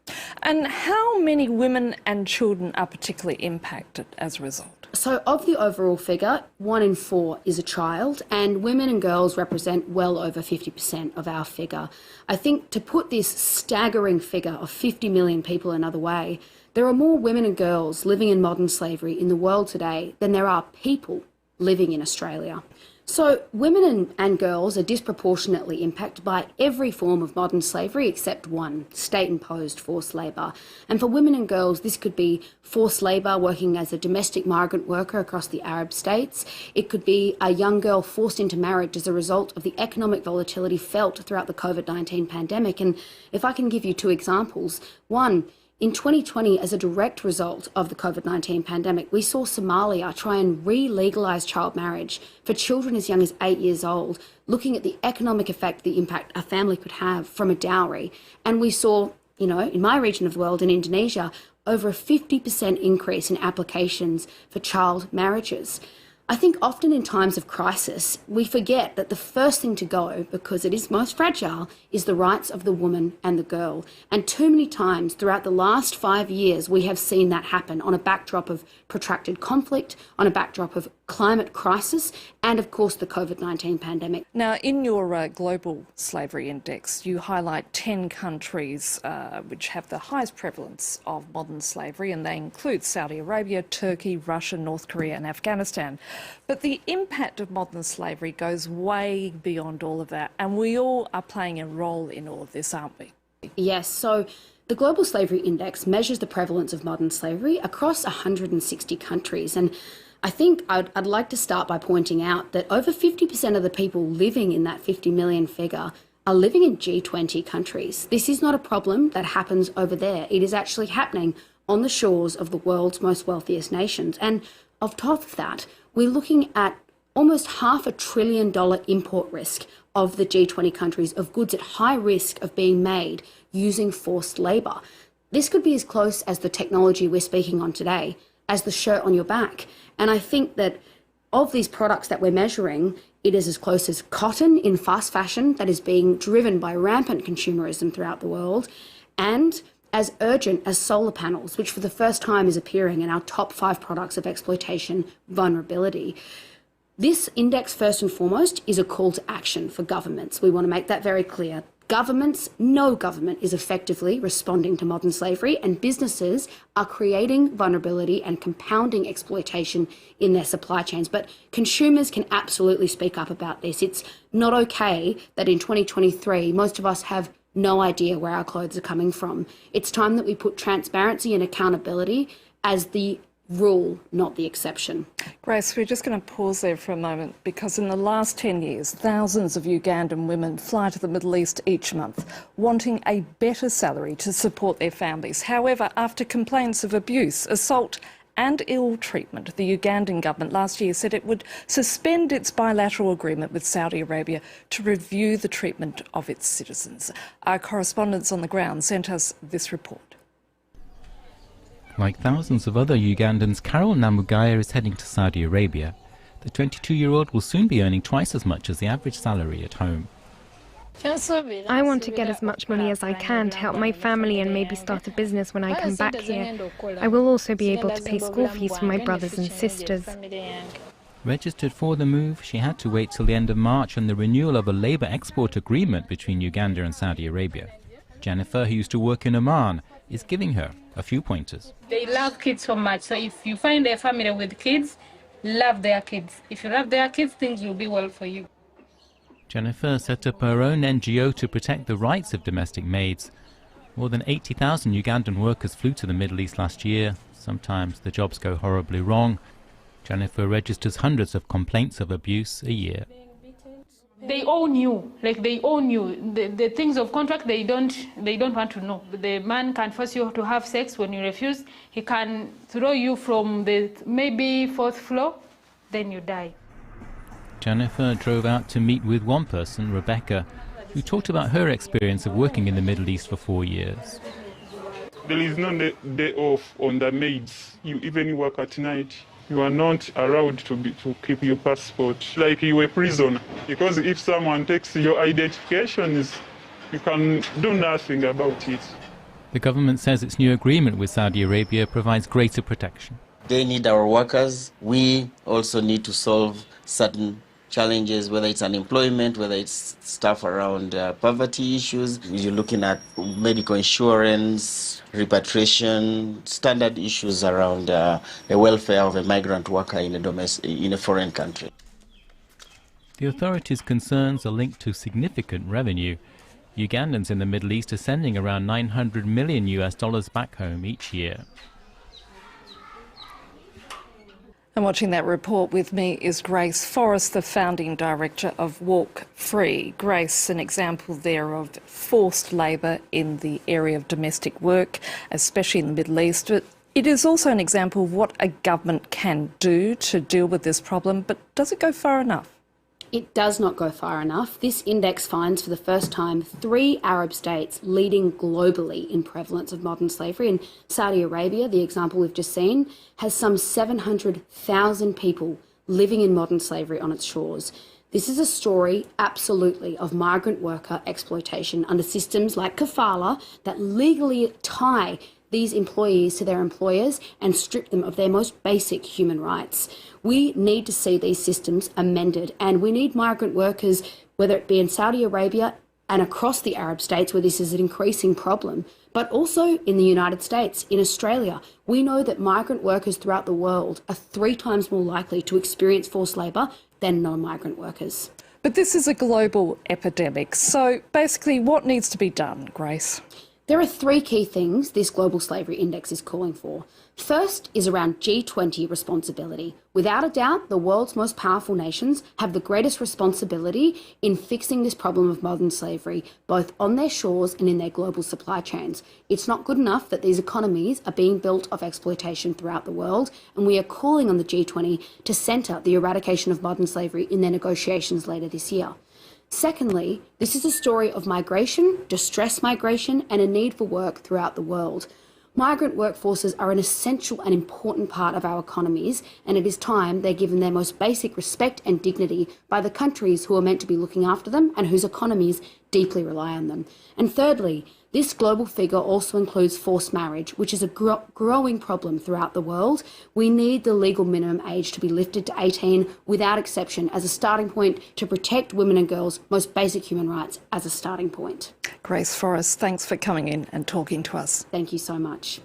S11: And how many women and children are particularly impacted as a result?
S12: So of the overall figure, 1 in 4 is a child, and women and girls represent well over 50% of our figure. I think to put this staggering figure of 50 million people another way, there are more women and girls living in modern slavery in the world today than there are people living in Australia. So women and girls are disproportionately impacted by every form of modern slavery except one, state-imposed forced labour. And for women and girls, this could be forced labour working as a domestic migrant worker across the Arab states. It could be a young girl forced into marriage as a result of the economic volatility felt throughout the COVID-19 pandemic. And if I can give you 2 examples, one, in 2020, as a direct result of the COVID-19 pandemic, we saw Somalia try and re-legalise child marriage for children as young as 8 years old, looking at the economic effect, the impact a family could have from a dowry. And we saw, you know, in my region of the world, in Indonesia, over a 50% increase in applications for child marriages. I think often in times of crisis, we forget that the first thing to go, because it is most fragile, is the rights of the woman and the girl. And too many times throughout the last 5 years, we have seen that happen on a backdrop of protracted conflict, on a backdrop of climate crisis, and of course the COVID-19 pandemic.
S11: Now, in your global slavery index, you highlight 10 countries which have the highest prevalence of modern slavery, and they include Saudi Arabia, Turkey, Russia, North Korea and Afghanistan. But the impact of modern slavery goes way beyond all of that, and we all are playing a role in all of this, aren't we?
S12: Yes, so the Global Slavery Index measures the prevalence of modern slavery across 160 countries, and I think I'd like to start by pointing out that over 50% of the people living in that 50 million figure are living in G20 countries. This is not a problem that happens over there. It is actually happening on the shores of the world's most wealthiest nations. And on top of that, we're looking at almost $500 billion import risk of the G20 countries of goods at high risk of being made using forced labour. This could be as close as the technology we're speaking on today, as the shirt on your back. And I think that of these products that we're measuring, it is as close as cotton in fast fashion that is being driven by rampant consumerism throughout the world, and as urgent as solar panels, which for the first time is appearing in our top 5 products of exploitation vulnerability. This index, first and foremost, is a call to action for governments. We want to make that very clear. Governments, no government is effectively responding to modern slavery, and businesses are creating vulnerability and compounding exploitation in their supply chains. But consumers can absolutely speak up about this. It's not okay that in 2023, most of us have no idea where our clothes are coming from. It's time that we put transparency and accountability as the rule, not the exception.
S11: Grace, we're just going to pause there for a moment, because in the last 10 years, thousands of Ugandan women fly to the Middle East each month, wanting a better salary to support their families. However, after complaints of abuse, assault and ill treatment, the Ugandan government last year said it would suspend its bilateral agreement with Saudi Arabia to review the treatment of its citizens. Our correspondents on the ground sent us this report.
S30: Like thousands of other Ugandans, Carol Namugaya is heading to Saudi Arabia. The 22-year-old will soon be earning twice as much as the average salary at home.
S13: I want to get as much money as I can to help my family and maybe start a business when I come back here. I will also be able to pay school fees for my brothers and sisters.
S30: Registered for the move, she had to wait till the end of March on the renewal of a labour export agreement between Uganda and Saudi Arabia. Jennifer, who used to work in Oman, is giving her a few pointers.
S14: They love kids so much, so if you find a family with kids, love their kids. If you love their kids, things will be well for you.
S30: Jennifer set up her own NGO to protect the rights of domestic maids. More than 80,000 Ugandan workers flew to the Middle East last year. Sometimes the jobs go horribly wrong. Jennifer registers hundreds of complaints of abuse a year.
S14: They all knew, the things of contract. They don't want to know. The man can force you to have sex. When you refuse, he can throw you from the maybe 4th floor, then you die.
S30: Jennifer drove out to meet with one person, Rebecca, who talked about her experience of working in the Middle East for 4 years.
S15: There is no day off on the maids. You even work at night. You are not allowed to keep your passport like you were a prisoner, because if someone takes your identifications, you can do nothing about it.
S30: The government says its new agreement with Saudi Arabia provides greater protection.
S16: They need our workers. We also need to solve certain challenges, whether it's unemployment, whether it's stuff around poverty issues. You're looking at medical insurance, repatriation, standard issues around the welfare of a migrant worker in a foreign country.
S30: The authorities' concerns are linked to significant revenue. Ugandans in the Middle East are sending around $900 million back home each year.
S11: And watching that report with me is Grace Forrest, the founding director of Walk Free. Grace, an example there of forced labour in the area of domestic work, especially in the Middle East. But it is also an example of what a government can do to deal with this problem. But does it go far enough?
S12: It does not go far enough. This index finds for the first time 3 Arab states leading globally in prevalence of modern slavery. And Saudi Arabia, the example we've just seen, has some 700,000 people living in modern slavery on its shores. This is a story, absolutely, of migrant worker exploitation under systems like kafala that legally tie these employees to their employers and strip them of their most basic human rights. We need to see these systems amended, and we need migrant workers, whether it be in Saudi Arabia and across the Arab states where this is an increasing problem, but also in the United States, in Australia. We know that migrant workers throughout the world are 3 times more likely to experience forced labour than non-migrant workers.
S11: But this is a global epidemic, so basically what needs to be done, Grace?
S12: There are 3 key things this Global Slavery Index is calling for. First is around G20 responsibility. Without a doubt, the world's most powerful nations have the greatest responsibility in fixing this problem of modern slavery, both on their shores and in their global supply chains. It's not good enough that these economies are being built off exploitation throughout the world, and we are calling on the G20 to centre the eradication of modern slavery in their negotiations later this year. Secondly, this is a story of migration, distress migration, and a need for work throughout the world. Migrant workforces are an essential and important part of our economies, and it is time they're given their most basic respect and dignity by the countries who are meant to be looking after them and whose economies deeply rely on them. And thirdly, this global figure also includes forced marriage, which is a growing problem throughout the world. We need the legal minimum age to be lifted to 18 without exception as a starting point to protect women and girls' most basic human rights as a starting point.
S11: Grace Forrest, thanks for coming in and talking to us.
S12: Thank you so much.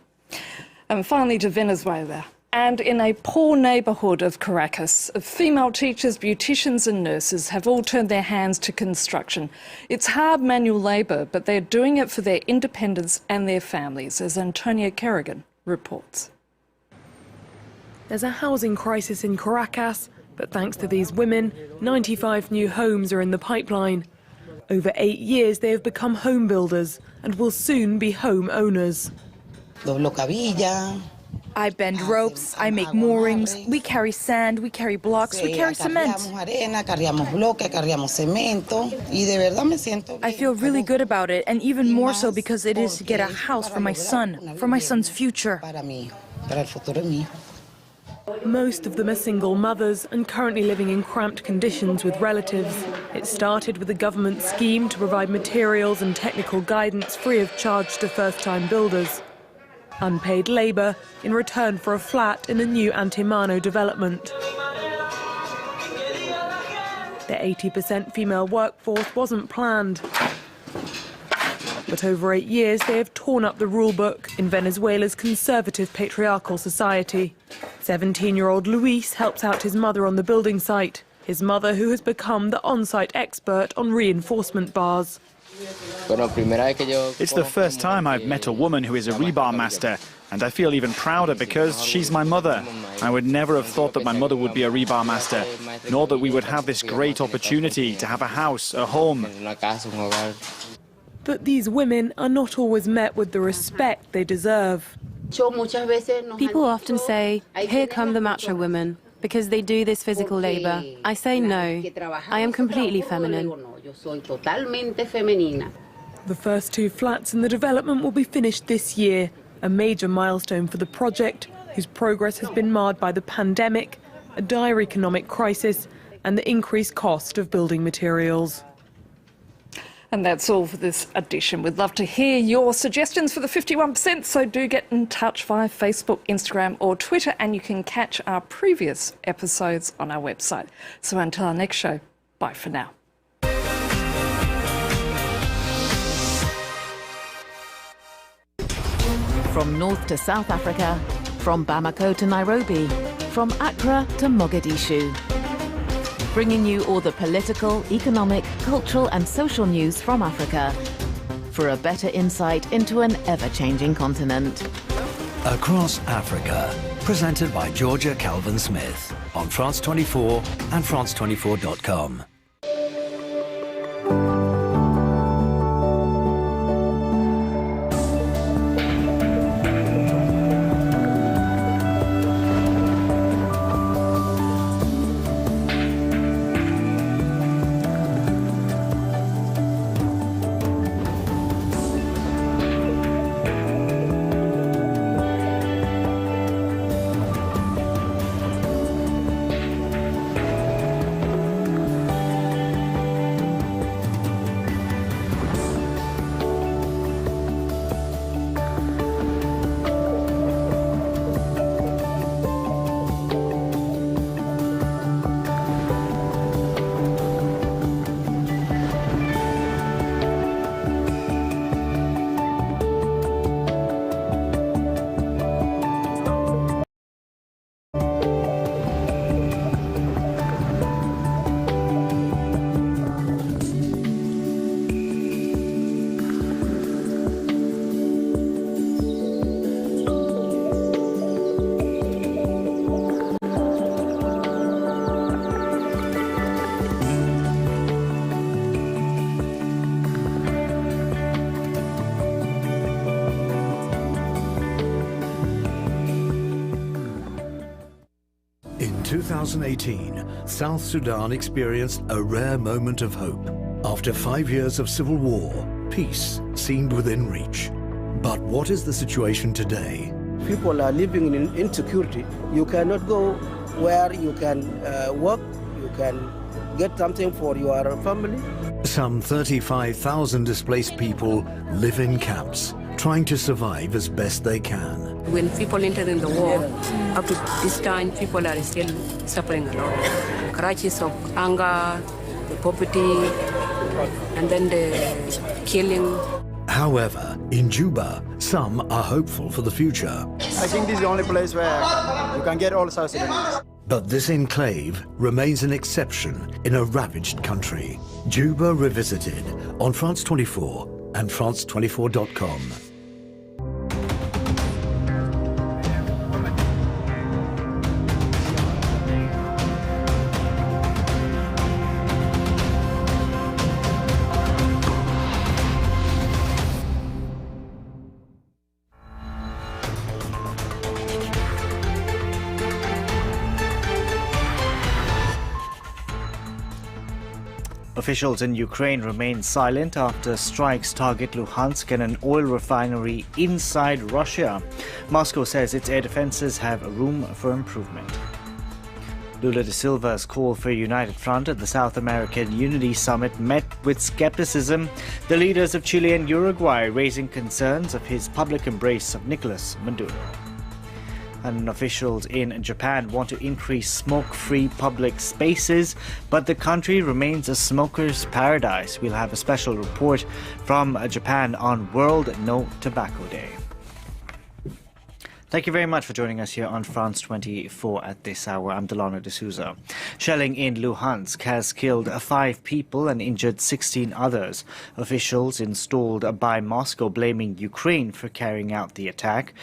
S11: And finally to Venezuela. And in a poor neighbourhood of Caracas, female teachers, beauticians and nurses have all turned their hands to construction. It's hard manual labour, but they're doing it for their independence and their families, as Antonia Kerrigan reports.
S3: There's a housing crisis in Caracas, but thanks to these women, 95 new homes are in the pipeline. Over 8 years, they have become home builders and will soon be home owners.
S9: I bend ropes, I make moorings, we carry sand, we carry blocks, we carry cement. I feel really good about it, and even more so because it is to get a house for my son's future.
S3: Most of them are single mothers and currently living in cramped conditions with relatives. It started with a government scheme to provide materials and technical guidance free of charge to first-time builders. Unpaid labour in return for a flat in a new Antimano development. The 80% female workforce wasn't planned. But over 8 years, they have torn up the rulebook in Venezuela's conservative patriarchal society. 17-year-old Luis helps out his mother on the building site, his mother who has become the on-site expert on reinforcement bars.
S17: It's the first time I've met a woman who is a rebar master, and I feel even prouder because she's my mother. I would never have thought that my mother would be a rebar master, nor that we would have this great opportunity to have a house, a home.
S3: But these women are not always met with the respect they deserve.
S18: People often say, "Here come the macho women," because they do this physical labour. I say no. I am completely feminine.
S3: The first 2 flats in the development will be finished this year, a major milestone for the project, whose progress has been marred by the pandemic, a dire economic crisis, and the increased cost of building materials.
S11: And that's all for this edition. We'd love to hear your suggestions for the 51%, so do get in touch via Facebook, Instagram or Twitter, and you can catch our previous episodes on our website. So until our next show, bye for now.
S19: From North to South Africa, from Bamako to Nairobi, from Accra to Mogadishu. Bringing you all the political, economic, cultural and social news from Africa for a better insight into an ever-changing continent.
S20: Across Africa, presented by Georgia Calvin-Smith on France 24 and France24.com.
S4: 2018, South Sudan experienced a rare moment of hope. After 5 years of civil war, peace seemed within reach. But what is the situation today?
S10: People are living in insecurity. You cannot go where you can work, you can get something for your family.
S4: Some 35,000 displaced people live in camps, trying to survive as best they can.
S21: When people enter in the war, up to this time, people are still suffering a lot. Crisis of anger, the poverty, and then the killing.
S4: However, in Juba, some are hopeful for the future.
S22: I think this is the only place where you can get all South Sudanese.
S4: But this enclave remains an exception in a ravaged country. Juba Revisited on France 24 and France24.com.
S29: Officials in Ukraine remain silent after strikes target Luhansk and an oil refinery inside Russia. Moscow says its air defenses have room for improvement. Lula da Silva's call for a united front at the South American Unity Summit met with skepticism, the leaders of Chile and Uruguay raising concerns of his public embrace of Nicolas Maduro. And officials in Japan want to increase smoke-free public spaces, but the country remains a smoker's paradise. We'll have a special report from Japan on World No Tobacco Day. Thank you very much for joining us here on France 24 at this hour. I'm Delano D'Souza. Shelling in Luhansk has killed 5 people and injured 16 others. Officials installed by Moscow blaming Ukraine for carrying out the attack.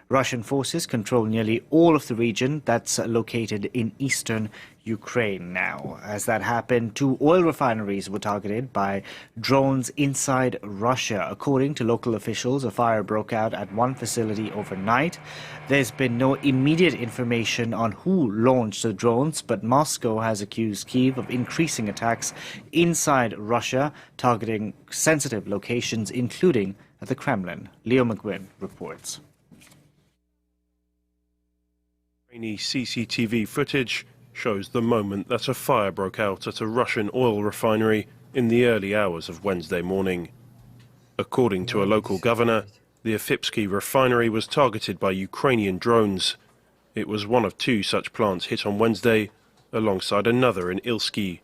S29: Russian forces control nearly all of the region that's located in eastern Ukraine now. As that happened, 2 oil refineries were targeted by drones inside Russia. According to local officials, a fire broke out at one facility overnight. There's been no immediate information on who launched the drones, but Moscow has accused Kyiv of increasing attacks inside Russia, targeting sensitive locations, including at the Kremlin. Leo McGuinn reports.
S23: CCTV footage shows the moment that a fire broke out at a Russian oil refinery in the early hours of Wednesday morning. According to a local governor, the Afipsky refinery was targeted by Ukrainian drones. It was one of 2 such plants hit on Wednesday, alongside another in Ilsky.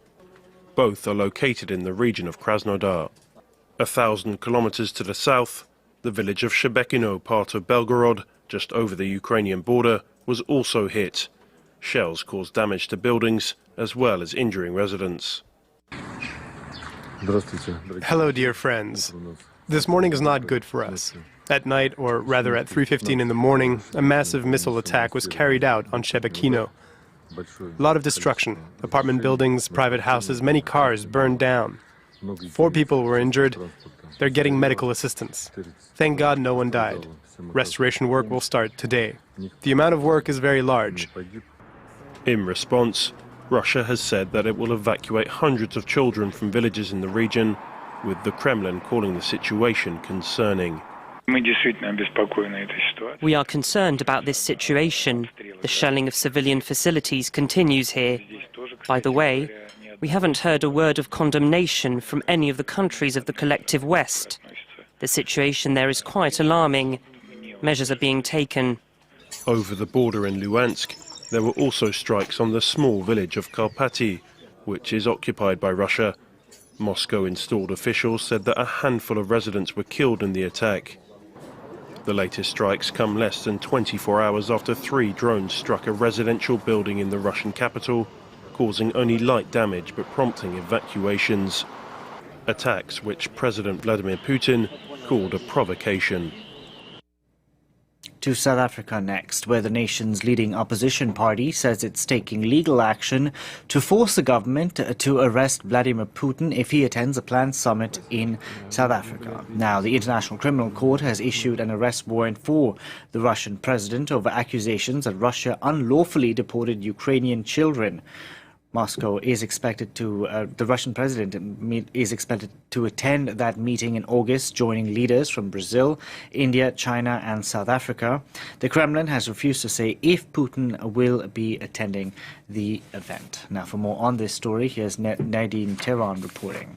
S23: Both are located in the region of Krasnodar. 1,000 kilometers to the south, the village of Shebekino, part of Belgorod, just over the Ukrainian border, was also hit. Shells caused damage to buildings as well as injuring residents.
S1: Hello, dear friends. This morning is not good for us. At night, or rather at 3:15 in the morning, a massive missile attack was carried out on Shebekino. A lot of destruction. Apartment buildings, private houses, many cars burned down. 4 people were injured. They're getting medical assistance. Thank God no one died. Restoration work will start today. The amount of work is very large.
S23: In response, Russia has said that it will evacuate hundreds of children from villages in the region, with the Kremlin calling the situation concerning.
S24: We are concerned about this situation. The shelling of civilian facilities continues here. By the way, we haven't heard a word of condemnation from any of the countries of the collective West. The situation there is quite alarming. Measures are being taken.
S23: Over the border in Luhansk, there were also strikes on the small village of Karpaty, which is occupied by Russia. Moscow-installed officials said that a handful of residents were killed in the attack. The latest strikes come less than 24 hours after 3 drones struck a residential building in the Russian capital, causing only light damage but prompting evacuations. Attacks which President Vladimir Putin called a provocation.
S29: To South Africa next, where the nation's leading opposition party says it's taking legal action to force the government to arrest Vladimir Putin if he attends a planned summit in South Africa. Now, the International Criminal Court has issued an arrest warrant for the Russian president over accusations that Russia unlawfully deported Ukrainian children. Moscow is expected to, the Russian president is expected to attend that meeting in August, joining leaders from Brazil, India, China and South Africa. The Kremlin has refused to say if Putin will be attending the event. Now, for more on this story, here's Nadine Tehran reporting.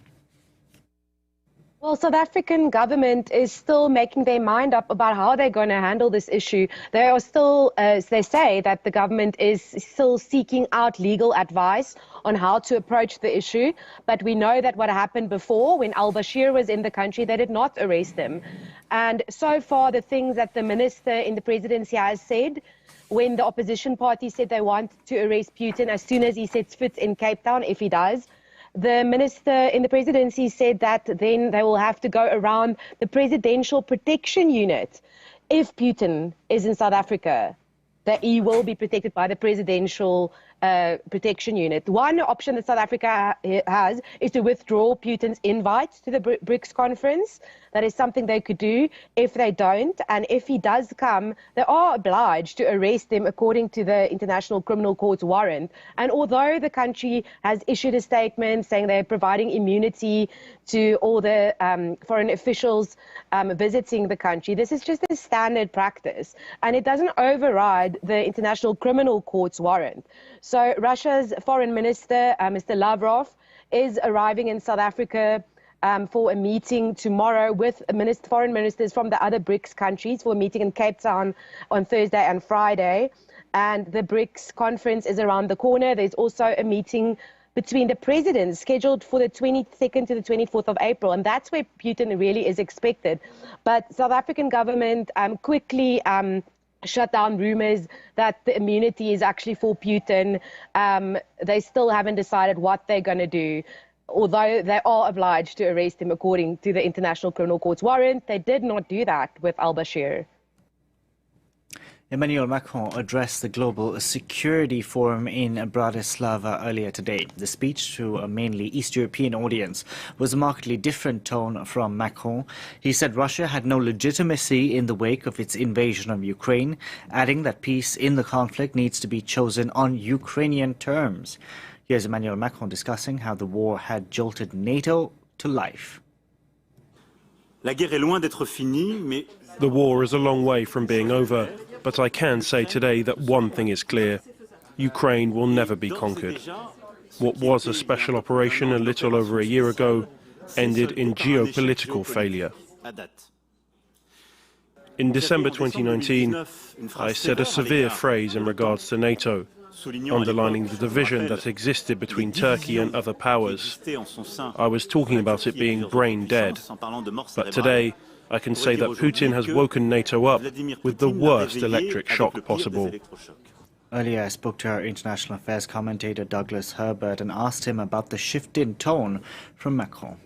S2: Well, South African government is still making their mind up about how they're going to handle this issue. They are still, as they say, that the government is still seeking out legal advice on how to approach the issue. But we know that what happened before, when al-Bashir was in the country, they did not arrest him. And so far, the things that the minister in the presidency has said, when the opposition party said they want to arrest Putin as soon as he sets foot in Cape Town, if he does, the minister in the presidency said that then they will have to go around the presidential protection unit. If Putin is in South Africa, that he will be protected by the presidential protection unit. One option that South Africa has is to withdraw Putin's invite to the BRICS conference. That is something they could do. If they don't, and if he does come, they are obliged to arrest him according to the International Criminal Court's warrant. And although the country has issued a statement saying they're providing immunity to all the foreign officials visiting the country, this is just a standard practice, and it doesn't override the International Criminal Court's warrant. So Russia's foreign minister, Mr. Lavrov, is arriving in South Africa for a meeting tomorrow with foreign ministers from the other BRICS countries for a meeting in Cape Town on Thursday and Friday. And the BRICS conference is around the corner. There's also a meeting between the presidents scheduled for the 22nd to the 24th of April. And that's where Putin really is expected. But South African government quickly shut down rumors that the immunity is actually for Putin. They still haven't decided what they're going to do. Although they are obliged to arrest him according to the International Criminal Court's warrant, they did not do that with al-Bashir.
S29: Emmanuel Macron addressed the Global Security Forum in Bratislava earlier today. The speech to a mainly East European audience was a markedly different tone from Macron. He said Russia had no legitimacy in the wake of its invasion of Ukraine, adding that peace in the conflict needs to be chosen on Ukrainian terms. Here's Emmanuel Macron discussing how the war had jolted NATO to life.
S23: The war is a long way from being over, but I can say today that one thing is clear: Ukraine will never be conquered. What was a special operation a little over a year ago ended in geopolitical failure. In December 2019, I said a severe phrase in regards to NATO, underlining the division that existed between Turkey and other powers. I was talking about it being brain dead. But today, I can say that Putin has woken NATO up with the worst electric shock possible.
S29: Earlier, I spoke to our international affairs commentator Douglas Herbert and asked him about the shift in tone from Macron.